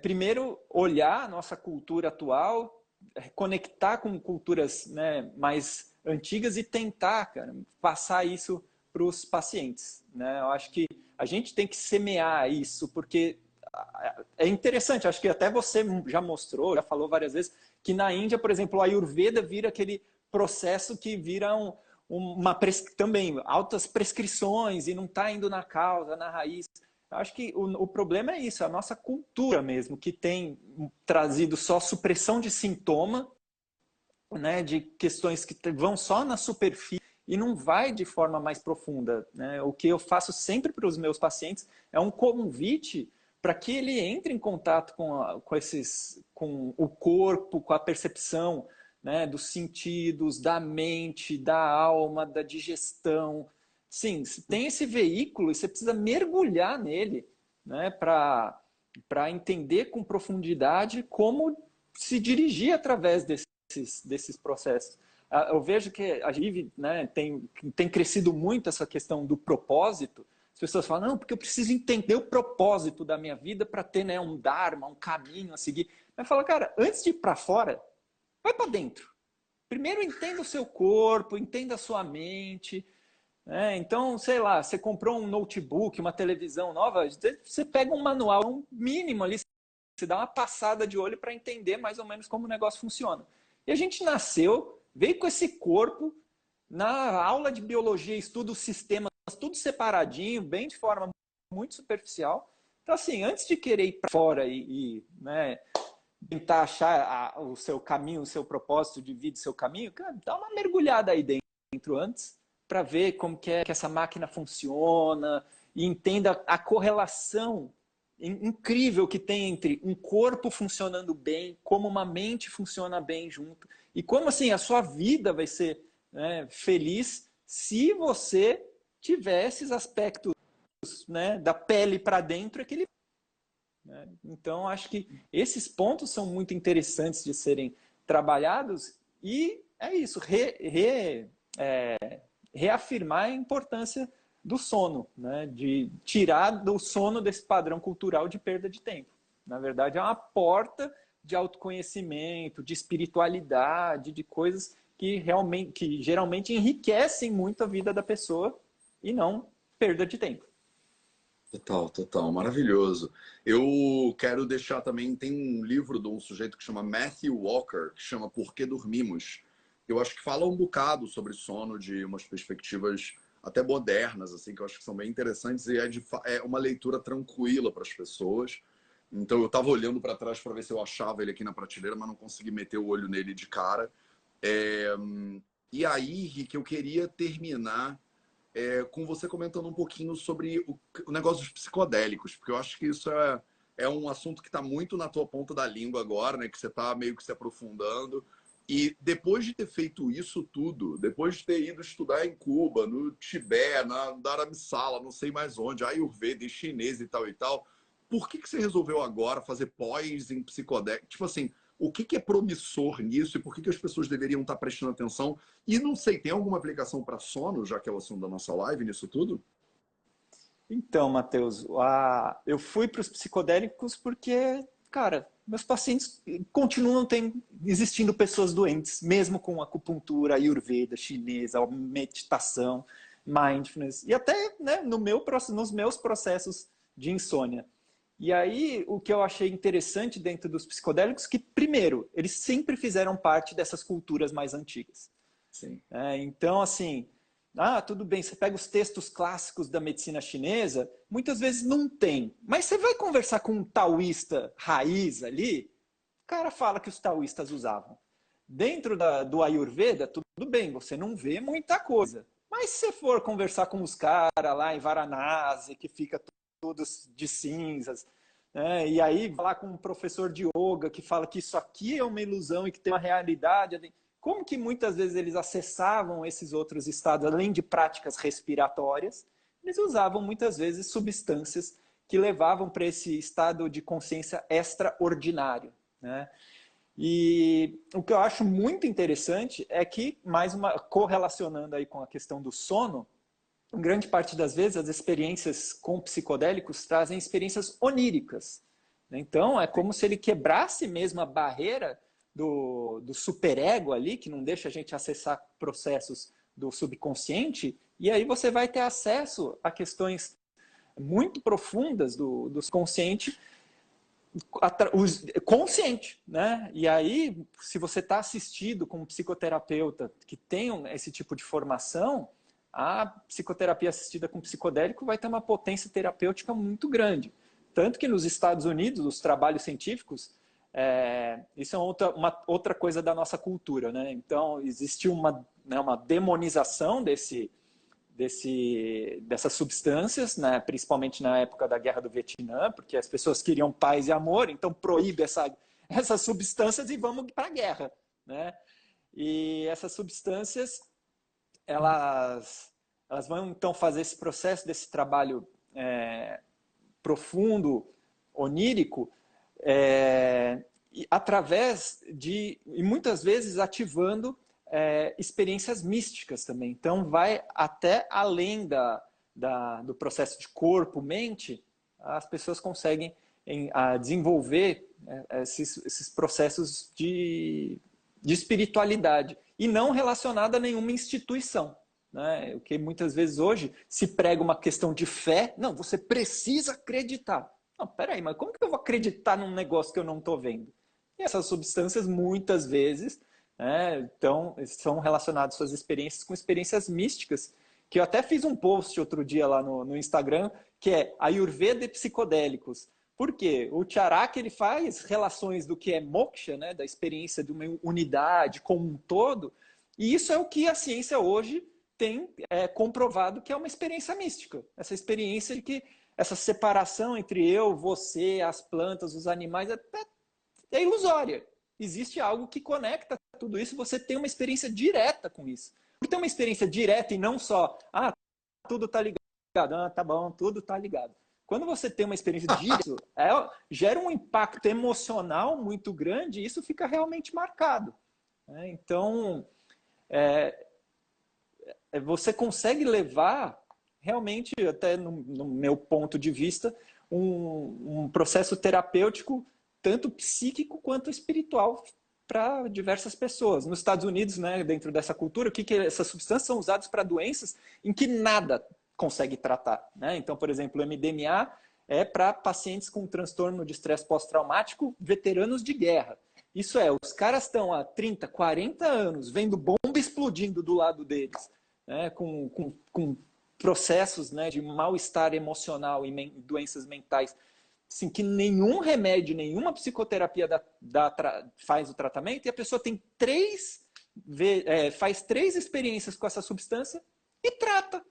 primeiro olhar a nossa cultura atual, conectar com culturas, né, mais antigas e tentar, cara, passar isso para os pacientes, né? Eu acho que a gente tem que semear isso, porque é interessante, acho que até você já mostrou, já falou várias vezes, que na Índia, por exemplo, a Ayurveda vira aquele processo que vira também altas prescrições e não está indo na causa, na raiz. Eu acho que o problema é isso, a nossa cultura mesmo, que tem trazido só supressão de sintoma, né, de questões que vão só na superfície e não vai de forma mais profunda, né? O que eu faço sempre para os meus pacientes é um convite para que ele entre em contato com o corpo, com a percepção, né, dos sentidos, da mente, da alma, da digestão. Sim, tem esse veículo e você precisa mergulhar nele, né, para entender com profundidade como se dirigir através desses processos. Eu vejo que a gente, né, tem crescido muito essa questão do propósito. As pessoas falam, não, porque eu preciso entender o propósito da minha vida para ter, né, um dharma, um caminho a seguir. Mas fala, cara, antes de ir para fora, vai para dentro. Primeiro entenda o seu corpo, entenda a sua mente. Né? Então, sei lá, você comprou um notebook, uma televisão nova, você pega um manual um mínimo ali, você dá uma passada de olho para entender mais ou menos como o negócio funciona. E a gente nasceu, veio com esse corpo, na aula de biologia, estuda os sistemas, tudo separadinho, bem de forma muito superficial. Então, assim, antes de querer ir para fora né, tentar achar o seu caminho, o seu propósito de vida, o seu caminho, cara, dá uma mergulhada aí dentro antes, para ver como que essa máquina funciona e entenda a correlação incrível que tem entre um corpo funcionando bem, como uma mente funciona bem junto, e como assim a sua vida vai ser, né, feliz se você tiver esses aspectos, né, da pele para dentro equilibrados. Né? Então, acho que esses pontos são muito interessantes de serem trabalhados e é isso, reafirmar a importância do sono, né? De tirar do sono desse padrão cultural de perda de tempo. Na verdade, é uma porta de autoconhecimento, de espiritualidade, de coisas que geralmente enriquecem muito a vida da pessoa e não perda de tempo. Total, total, maravilhoso. Eu quero deixar também, tem um livro de um sujeito que chama Matthew Walker, que chama Por que Dormimos? Eu acho que fala um bocado sobre sono de umas perspectivas até modernas, assim, que eu acho que são bem interessantes e é uma leitura tranquila para as pessoas. Então eu estava olhando para trás para ver se eu achava ele aqui na prateleira, mas não consegui meter o olho nele de cara. E aí, Rick, eu queria terminar com você comentando um pouquinho sobre o negócio dos psicodélicos, porque eu acho que isso é um assunto que está muito na tua ponta da língua agora, né? Que você está meio que se aprofundando. E depois de ter feito isso tudo, depois de ter ido estudar em Cuba, no Tibete, na Dharamsala, não sei mais onde, Ayurveda, em chinês e tal, por que você resolveu agora fazer pós em psicodélico? Tipo assim, o que é promissor nisso e por que as pessoas deveriam estar prestando atenção? E não sei, tem alguma aplicação para sono, já que é o assunto da nossa live, nisso tudo? Então, Matheus, eu fui para os psicodélicos porque, cara, meus pacientes continuam existindo pessoas doentes, mesmo com acupuntura, ayurveda, chinesa, meditação, mindfulness, e até, né, nos meus processos de insônia. E aí, o que eu achei interessante dentro dos psicodélicos, que, primeiro, eles sempre fizeram parte dessas culturas mais antigas. Sim. Então, assim, tudo bem, você pega os textos clássicos da medicina chinesa, muitas vezes não tem. Mas você vai conversar com um taoísta raiz ali, o cara fala que os taoístas usavam. Dentro do Ayurveda, tudo bem, você não vê muita coisa. Mas se você for conversar com os caras lá em Varanasi, que fica todos de cinzas, né? E aí falar com um professor de yoga que fala que isso aqui é uma ilusão e que tem uma realidade. Como que muitas vezes eles acessavam esses outros estados, além de práticas respiratórias, eles usavam muitas vezes substâncias que levavam para esse estado de consciência extraordinário, né? E o que eu acho muito interessante é que, correlacionando aí com a questão do sono, grande parte das vezes as experiências com psicodélicos trazem experiências oníricas. Então, é como se ele quebrasse mesmo a barreira do superego ali, que não deixa a gente acessar processos do subconsciente, e aí você vai ter acesso a questões muito profundas do consciente, consciente, né? E aí, se você está assistido com um psicoterapeuta que tem esse tipo de formação, a psicoterapia assistida com psicodélico vai ter uma potência terapêutica muito grande. Tanto que nos Estados Unidos, os trabalhos científicos, isso é uma outra coisa da nossa cultura, né? Então, existe né, uma demonização dessas substâncias, né, principalmente na época da Guerra do Vietnã, porque as pessoas queriam paz e amor, então proíbe essas substâncias e vamos para a guerra, né? E essas substâncias, elas vão então fazer esse processo desse trabalho profundo, onírico, através de, e muitas vezes ativando experiências místicas também. Então, vai até além do processo de corpo-mente, as pessoas conseguem desenvolver esses processos de espiritualidade, e não relacionado a nenhuma instituição, né? O que muitas vezes hoje se prega uma questão de fé. Não, você precisa acreditar. Não, peraí, mas como que eu vou acreditar num negócio que eu não estou vendo? E essas substâncias, muitas vezes, então, são relacionadas suas experiências com experiências místicas, que eu até fiz um post outro dia lá no Instagram, que é Ayurveda e psicodélicos. Por quê? O Charaka, ele faz relações do que é moksha, né, da experiência de uma unidade como um todo, e isso é o que a ciência hoje tem comprovado que é uma experiência mística. Essa experiência de que essa separação entre eu, você, as plantas, os animais é ilusória. Existe algo que conecta tudo isso, você tem uma experiência direta com isso. Por ter uma experiência direta e não só, tudo tá ligado, tá bom, tudo tá ligado. Quando você tem uma experiência disso, gera um impacto emocional muito grande e isso fica realmente marcado. Então, você consegue levar, realmente, até no meu ponto de vista, um processo terapêutico, tanto psíquico quanto espiritual, para diversas pessoas. Nos Estados Unidos, né, dentro dessa cultura, essas substâncias são usadas para doenças em que nada consegue tratar, né? Então, por exemplo, o MDMA é para pacientes com transtorno de estresse pós-traumático, veteranos de guerra. Isso os caras estão há 30, 40 anos vendo bomba explodindo do lado deles, né, com processos, né, de mal-estar emocional e doenças mentais, assim, que nenhum remédio, nenhuma psicoterapia faz o tratamento, e a pessoa tem faz 3 experiências com essa substância e trata.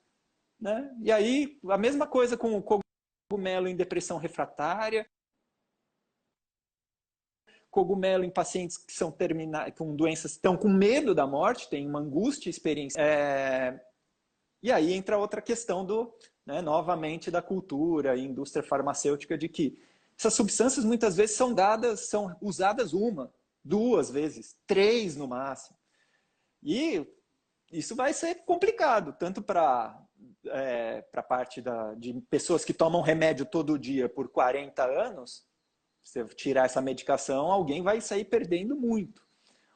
Né? E aí, a mesma coisa com o cogumelo em depressão refratária, cogumelo em pacientes que são com doenças, estão com medo da morte, tem uma angústia, experiência. E aí entra outra questão novamente da cultura e indústria farmacêutica, de que essas substâncias muitas vezes são usadas 1, 2 vezes, 3 no máximo. E isso vai ser complicado, tanto para a parte de pessoas que tomam remédio todo dia por 40 anos, se você tirar essa medicação, alguém vai sair perdendo muito.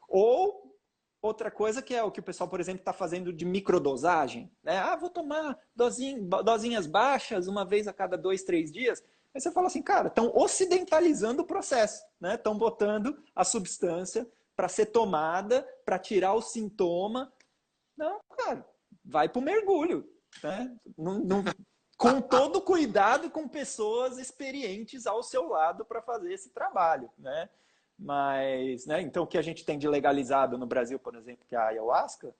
Ou outra coisa que é o que o pessoal, por exemplo, está fazendo de microdosagem, né? Vou tomar dosinhas baixas, uma vez a cada 2, 3 dias. Aí você fala assim, cara, estão ocidentalizando o processo, né? Estão botando a substância para ser tomada, para tirar o sintoma. Não, cara, vai para o mergulho, né? Com todo cuidado, com pessoas experientes ao seu lado para fazer esse trabalho, né? Mas, né, então, o que a gente tem de legalizado no Brasil, por exemplo, que é a ayahuasca,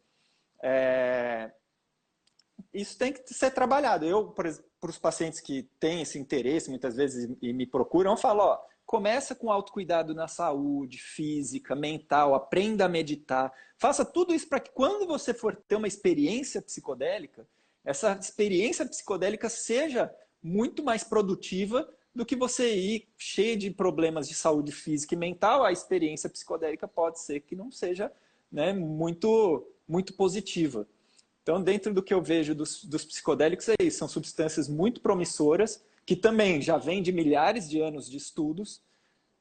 isso tem que ser trabalhado. Eu, para os pacientes que têm esse interesse, muitas vezes, e me procuram, eu falo, começa com autocuidado na saúde física, mental, aprenda a meditar, faça tudo isso para que quando você for ter uma experiência psicodélica, essa experiência psicodélica seja muito mais produtiva do que você ir cheio de problemas de saúde física e mental. A experiência psicodélica pode ser que não seja, né, muito, muito positiva. Então, dentro do que eu vejo dos psicodélicos, é isso. São substâncias muito promissoras, que também já vêm de milhares de anos de estudos,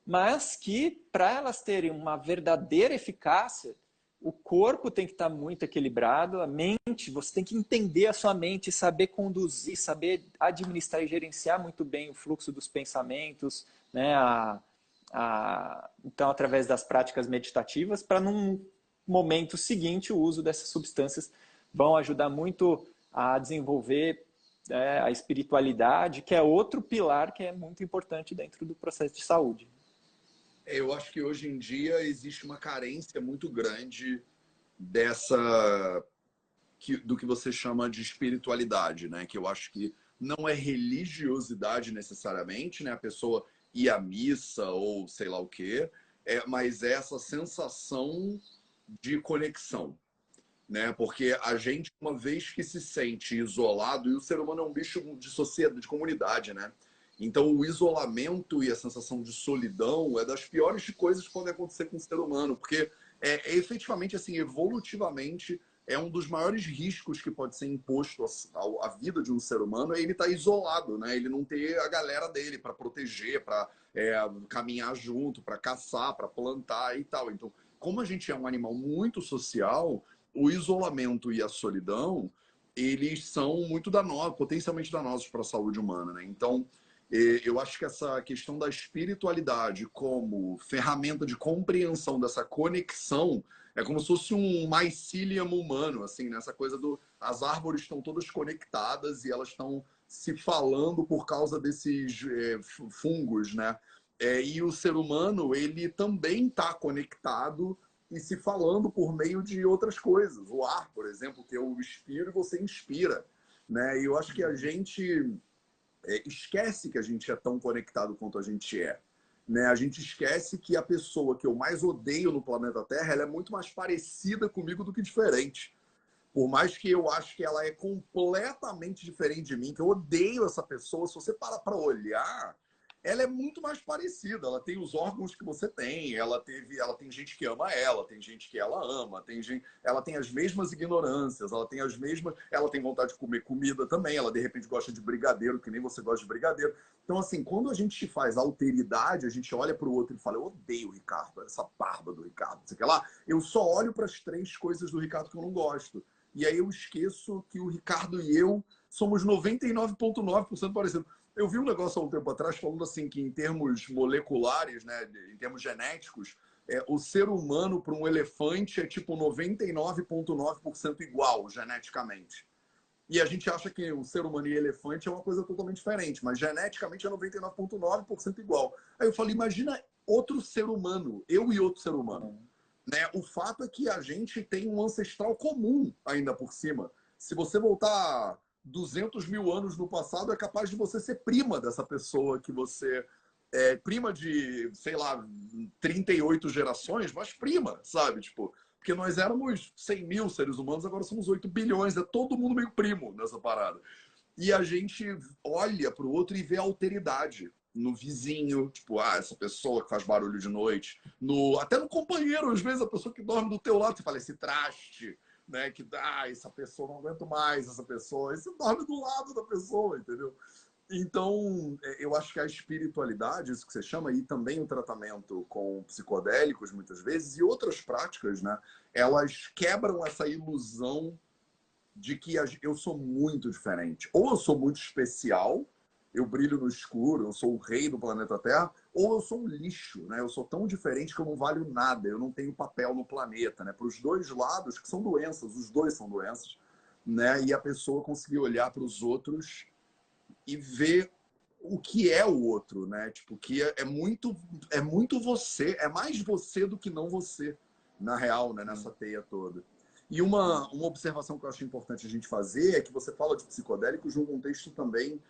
mas que, para elas terem uma verdadeira eficácia, o corpo tem que estar muito equilibrado, a mente, você tem que entender a sua mente, saber conduzir, saber administrar e gerenciar muito bem o fluxo dos pensamentos, né? Então, através das práticas meditativas, para num momento seguinte, o uso dessas substâncias vão ajudar muito a desenvolver a espiritualidade, que é outro pilar que é muito importante dentro do processo de saúde. Eu acho que hoje em dia existe uma carência muito grande dessa do que você chama de espiritualidade, né? Que eu acho que não é religiosidade necessariamente, né? A pessoa ir à missa ou sei lá o quê, mas é essa sensação de conexão, né? Porque a gente, uma vez que se sente isolado, e o ser humano é um bicho de sociedade, de comunidade, né? Então, o isolamento e a sensação de solidão é das piores coisas que podem acontecer com o ser humano, porque efetivamente, assim, evolutivamente, é um dos maiores riscos que pode ser imposto à vida de um ser humano é ele estar isolado, né? Ele não ter a galera dele para proteger, para caminhar junto, para caçar, para plantar e tal. Então, como a gente é um animal muito social, o isolamento e a solidão, eles são muito danosos, potencialmente danosos para a saúde humana, né? Então, eu acho que essa questão da espiritualidade como ferramenta de compreensão dessa conexão é como se fosse um mycelium humano, assim, nessa coisa do as árvores estão todas conectadas e elas estão se falando por causa desses fungos, né? E o ser humano, ele também está conectado e se falando por meio de outras coisas. O ar, por exemplo, que eu inspiro e você inspira, né? E eu acho que a gente esquece que a gente é tão conectado quanto a gente é. Né? A gente esquece que a pessoa que eu mais odeio no planeta Terra, ela é muito mais parecida comigo do que diferente. Por mais que eu acho que ela é completamente diferente de mim, que eu odeio essa pessoa, se você parar para olhar, ela é muito mais parecida. Ela tem os órgãos que você tem, ela tem gente que ama ela, tem gente que ela ama, ela tem as mesmas ignorâncias, ela tem vontade de comer comida também, ela de repente gosta de brigadeiro, que nem você gosta de brigadeiro. Então, assim, quando a gente faz alteridade, a gente olha para o outro e fala, eu odeio o Ricardo, essa barba do Ricardo, não sei o que lá. Eu só olho para as 3 coisas do Ricardo que eu não gosto. E aí eu esqueço que o Ricardo e eu somos 99,9% parecidos. Eu vi um negócio há um tempo atrás falando assim que em termos moleculares, né, em termos genéticos, o ser humano para um elefante é tipo 99,9% igual geneticamente. E a gente acha que o ser humano e elefante é uma coisa totalmente diferente, mas geneticamente é 99,9% igual. Aí eu falei, imagina outro ser humano, eu e outro ser humano. Né? O fato é que a gente tem um ancestral comum ainda por cima. Se você voltar 200 mil anos no passado, é capaz de você ser prima dessa pessoa que você prima de, sei lá, 38 gerações, mas prima, sabe? Tipo, porque nós éramos 100 mil seres humanos, agora somos 8 bilhões, é todo mundo meio primo nessa parada. E a gente olha para o outro e vê a alteridade no vizinho, tipo, essa pessoa que faz barulho de noite, até no companheiro, às vezes a pessoa que dorme do teu lado, você fala, esse traste, né, que essa pessoa, não aguento mais essa pessoa, e você dorme do lado da pessoa, entendeu? Então, eu acho que a espiritualidade, isso que você chama, e também o tratamento com psicodélicos, muitas vezes, e outras práticas, né, elas quebram essa ilusão de que eu sou muito diferente. Ou eu sou muito especial, eu brilho no escuro, eu sou o rei do planeta Terra, ou eu sou um lixo, né? Eu sou tão diferente que eu não valho nada, eu não tenho papel no planeta, né? Para os dois lados, que são doenças, os dois são doenças, né? E a pessoa conseguir olhar para os outros e ver o que é o outro, né? Tipo, que é muito você, é mais você do que não você, na real, né? Nessa teia toda. E uma observação que eu acho importante a gente fazer é que você fala de psicodélicos num contexto também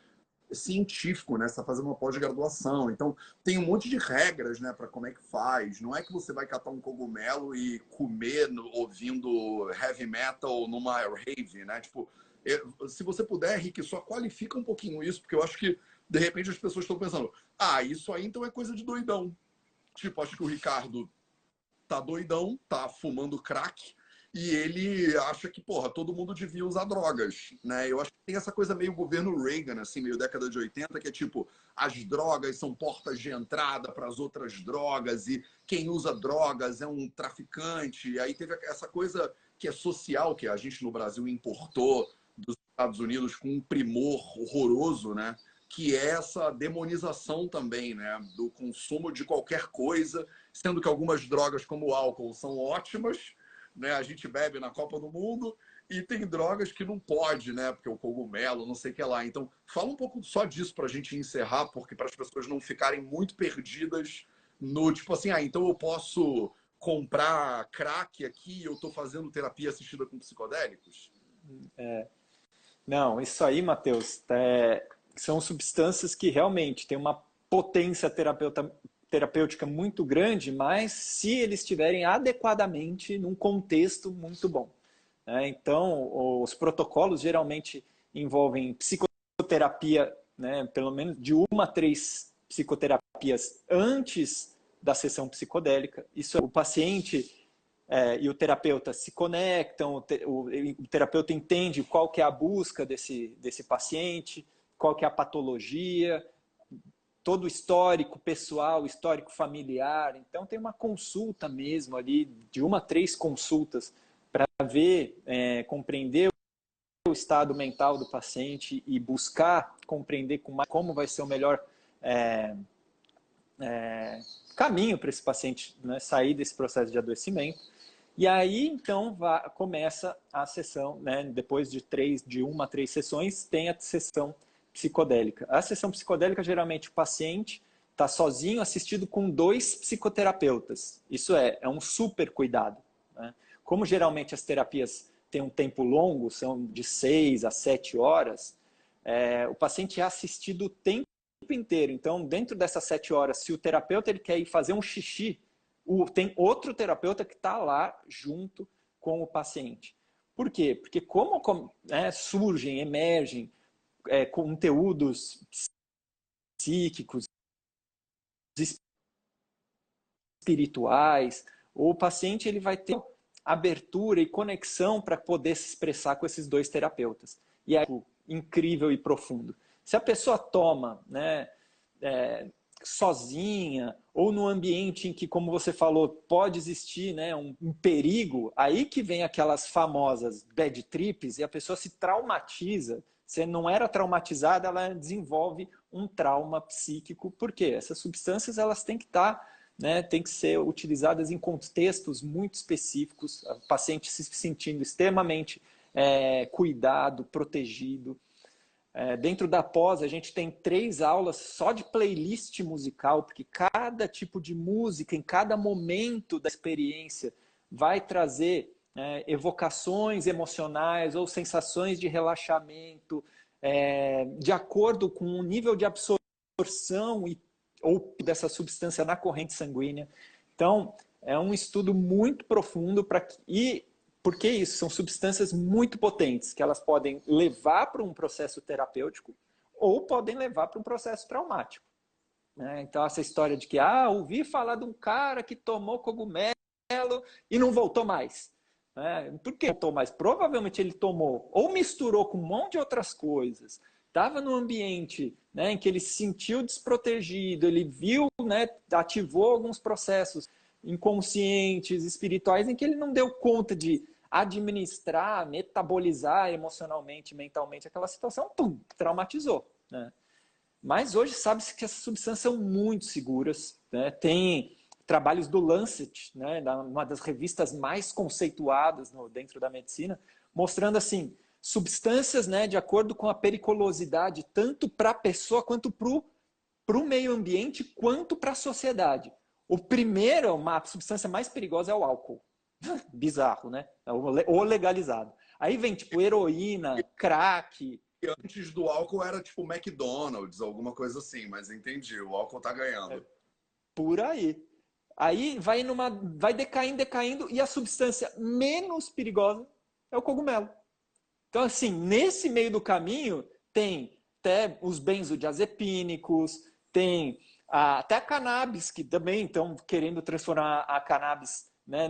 científico, né? Você está fazendo uma pós-graduação. Então, tem um monte de regras, né, para como é que faz. Não é que você vai catar um cogumelo e comer ouvindo heavy metal numa rave, né? Tipo, se você puder, Rick, só qualifica um pouquinho isso, porque eu acho que, de repente, as pessoas estão pensando, isso aí então é coisa de doidão. Tipo, acho que o Ricardo tá doidão, tá fumando crack, e ele acha que, porra, todo mundo devia usar drogas, né? Eu acho que tem essa coisa meio governo Reagan, assim, meio década de 80, que é tipo, as drogas são portas de entrada para as outras drogas, e quem usa drogas é um traficante. E aí teve essa coisa que é social, que a gente no Brasil importou dos Estados Unidos com um primor horroroso, né? Que é essa demonização também, né? Do consumo de qualquer coisa, sendo que algumas drogas, como o álcool, são ótimas, né? A gente bebe na Copa do Mundo, e tem drogas que não pode, né? Porque o cogumelo, não sei o que lá. Então, fala um pouco só disso para a gente encerrar, porque para as pessoas não ficarem muito perdidas no tipo assim, então eu posso comprar crack aqui e eu estou fazendo terapia assistida com psicodélicos? Não, isso aí, Matheus, são substâncias que realmente têm uma potência terapêutica muito grande, mas se eles estiverem adequadamente num contexto muito bom. Então, os protocolos geralmente envolvem psicoterapia, né, pelo menos de 1 a 3 psicoterapias antes da sessão psicodélica. Isso é, o paciente e o terapeuta se conectam, o terapeuta entende qual que é a busca desse paciente, qual que é a patologia, todo o histórico pessoal, histórico familiar. Então tem uma consulta mesmo ali, de 1 a 3 consultas, para ver, compreender o estado mental do paciente e buscar compreender como vai ser o melhor caminho para esse paciente, né, sair desse processo de adoecimento. E aí, então, começa a sessão, né, depois de 1 a 3 sessões, tem a sessão psicodélica. A sessão psicodélica, geralmente, o paciente está sozinho, assistido com 2 psicoterapeutas. Isso é um super cuidado. Né? Como geralmente as terapias têm um tempo longo, são de 6 a 7 horas, o paciente é assistido o tempo inteiro. Então, dentro dessas 7 horas, se o terapeuta ele quer ir fazer um xixi, tem outro terapeuta que está lá junto com o paciente. Por quê? Porque como surgem, emergem conteúdos psíquicos, espirituais, o paciente ele vai ter abertura e conexão para poder se expressar com esses 2 terapeutas. E é incrível e profundo. Se a pessoa toma, né, sozinha, ou no ambiente em que, como você falou, pode existir, né, um perigo, aí que vem aquelas famosas bad trips e a pessoa se traumatiza. Se não era traumatizada, ela desenvolve um trauma psíquico. Por quê? Essas substâncias elas têm que estar, né, têm que ser utilizadas em contextos muito específicos, o paciente se sentindo extremamente cuidado, protegido. Dentro da pós, a gente tem 3 aulas só de playlist musical, porque cada tipo de música, em cada momento da experiência, vai trazer evocações emocionais ou sensações de relaxamento, de acordo com o nível de absorção ou dessa substância na corrente sanguínea. Então, é um estudo muito profundo porque isso são substâncias muito potentes, que elas podem levar para um processo terapêutico ou podem levar para um processo traumático. Então, essa história de que, ouvi falar de um cara que tomou cogumelo e não voltou mais. Por que voltou mais? Provavelmente ele tomou ou misturou com um monte de outras coisas, estava num ambiente, né, em que ele se sentiu desprotegido, ele viu, né, ativou alguns processos inconscientes, espirituais, em que ele não deu conta de administrar, metabolizar emocionalmente, mentalmente aquela situação, traumatizou. Né? Mas hoje sabe-se que essas substâncias são muito seguras. Né? Tem trabalhos do Lancet, né, uma das revistas mais conceituadas dentro da medicina, mostrando assim, substâncias, né, de acordo com a periculosidade, tanto para a pessoa quanto para o meio ambiente, quanto para a sociedade. O primeiro, uma substância mais perigosa é o álcool. Bizarro, né? Ou legalizado. Aí vem, tipo, heroína, crack. E antes do álcool era tipo McDonald's, alguma coisa assim, mas entendi, o álcool tá ganhando. Por aí. Aí vai decaindo, e a substância menos perigosa é o cogumelo. Então, assim, nesse meio do caminho, tem até os benzodiazepínicos, tem até a cannabis, que também estão querendo transformar a cannabis, né,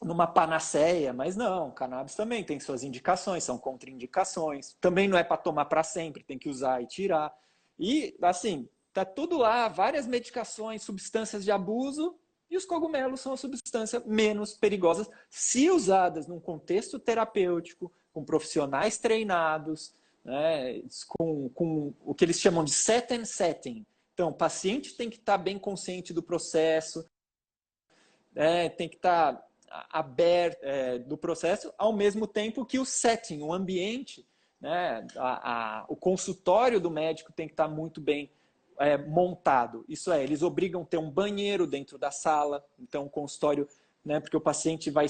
numa panaceia, mas não, cannabis também tem suas indicações, são contraindicações. Também não é para tomar para sempre, tem que usar e tirar. E, assim, tá tudo lá, várias medicações, substâncias de abuso, e os cogumelos são a substância menos perigosas se usadas num contexto terapêutico, com profissionais treinados, né, com o que eles chamam de set and setting. Então, o paciente tem que estar bem consciente do processo, tem que estar aberto do processo, ao mesmo tempo que o setting, o ambiente, né, o consultório do médico tem que estar muito bem montado. Isso é, eles obrigam a ter um banheiro dentro da sala, então o consultório, né, porque o paciente vai...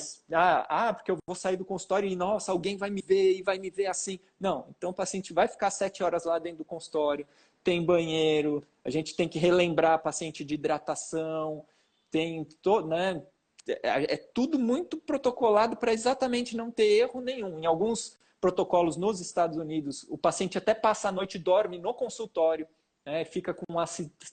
porque eu vou sair do consultório e, nossa, alguém vai me ver e vai me ver assim. Não, então o paciente vai ficar 7 horas lá dentro do consultório, tem banheiro, a gente tem que relembrar o paciente de hidratação, tem todo, né, é tudo muito protocolado para exatamente não ter erro nenhum. Em alguns protocolos nos Estados Unidos, o paciente até passa a noite e dorme no consultório, né, fica com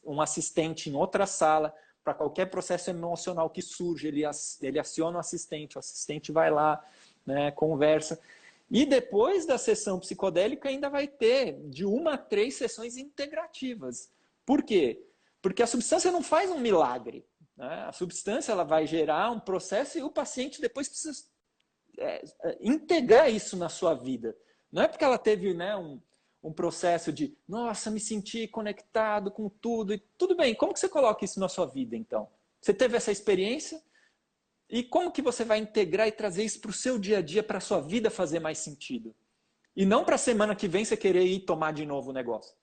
um assistente em outra sala, para qualquer processo emocional que surge, ele aciona o assistente vai lá, né, conversa. E depois da sessão psicodélica ainda vai ter de 1 a 3 sessões integrativas. Por quê? Porque a substância não faz um milagre, né? A substância ela vai gerar um processo e o paciente depois precisa integrar isso na sua vida. Não é porque ela teve, né, um processo de, nossa, me senti conectado com tudo. E tudo bem, como que você coloca isso na sua vida, então? Você teve essa experiência? E como que você vai integrar e trazer isso para o seu dia a dia, para a sua vida fazer mais sentido? E não para a semana que vem você querer ir tomar de novo o negócio.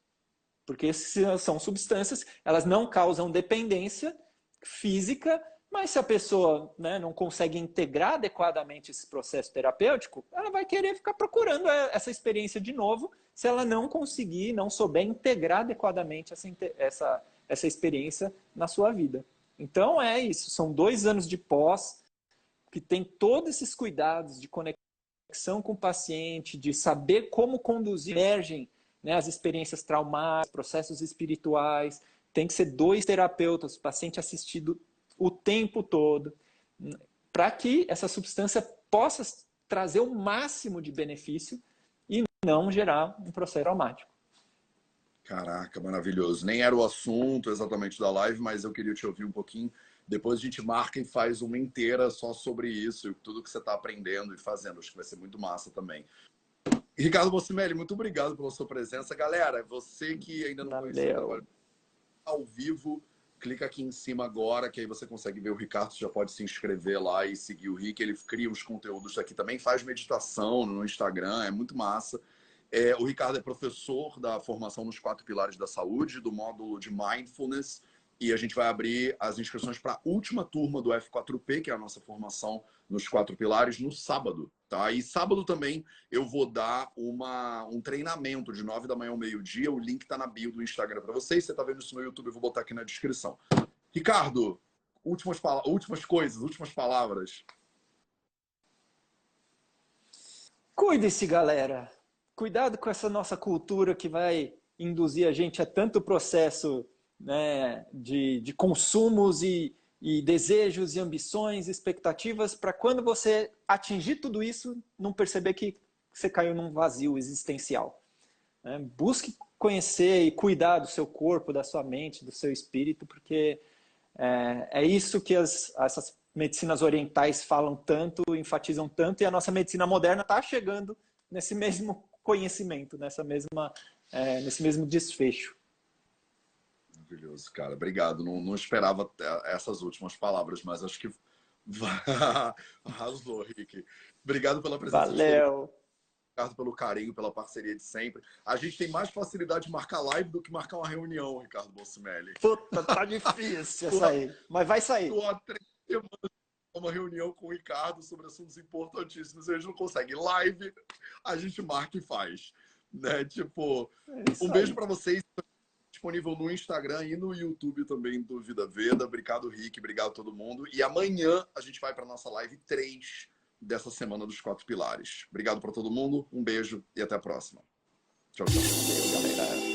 Porque são substâncias, elas não causam dependência física, mas se a pessoa, né, não consegue integrar adequadamente esse processo terapêutico, ela vai querer ficar procurando essa experiência de novo, se ela não conseguir, não souber integrar adequadamente essa experiência na sua vida. Então é isso, são 2 anos de pós, que tem todos esses cuidados de conexão com o paciente, de saber como conduzir, emergem, né, as experiências traumáticas, processos espirituais, tem que ser 2 terapeutas, o paciente assistido o tempo todo, para que essa substância possa trazer o máximo de benefício e não gerar um processo traumático. Caraca, maravilhoso. Nem era o assunto exatamente da live, mas eu queria te ouvir um pouquinho. Depois a gente marca e faz uma inteira só sobre isso e tudo que você está aprendendo e fazendo. Acho que vai ser muito massa também. Ricardo Bossimeli, muito obrigado pela sua presença. Galera, você que ainda não conheceu o trabalho ao vivo, clica aqui em cima agora, que aí você consegue ver o Ricardo, você já pode se inscrever lá e seguir o Rick. Ele cria uns conteúdos aqui também, faz meditação no Instagram, é muito massa. O Ricardo é professor da formação nos 4 pilares da saúde, do módulo de Mindfulness, e a gente vai abrir as inscrições para a última turma do F4P, que é a nossa formação nos 4 pilares, no sábado. Tá? E sábado também eu vou dar um treinamento de 9 da manhã ao meio-dia. O link está na bio do Instagram para vocês. Você está vendo isso no YouTube, eu vou botar aqui na descrição. Ricardo, últimas coisas, últimas palavras. Cuide-se, galera. Cuidado com essa nossa cultura que vai induzir a gente a tanto processo, né, de consumos e desejos e ambições, expectativas, para quando você atingir tudo isso, não perceber que você caiu num vazio existencial. Busque conhecer e cuidar do seu corpo, da sua mente, do seu espírito, porque é isso que essas medicinas orientais falam tanto, enfatizam tanto, e a nossa medicina moderna está chegando nesse mesmo conhecimento, nesse mesmo desfecho. Maravilhoso, cara. Obrigado. Não esperava essas últimas palavras, mas acho que arrasou, Rick. Obrigado pela presença. Valeu. Ricardo, pelo carinho, pela parceria de sempre. A gente tem mais facilidade de marcar live do que marcar uma reunião, Ricardo Bossimeli. Puta, tá difícil essa aí. Mas vai sair. Estou há 3 semanas uma reunião com o Ricardo sobre assuntos importantíssimos. A gente não consegue live, a gente marca e faz. Né? Tipo, um beijo para vocês. Disponível no Instagram e no YouTube também do Vida Veda. Obrigado, Rick. Obrigado a todo mundo. E amanhã a gente vai para nossa live 3 dessa semana dos 4 pilares. Obrigado para todo mundo. Um beijo e até a próxima. Tchau, tchau. Valeu, galera.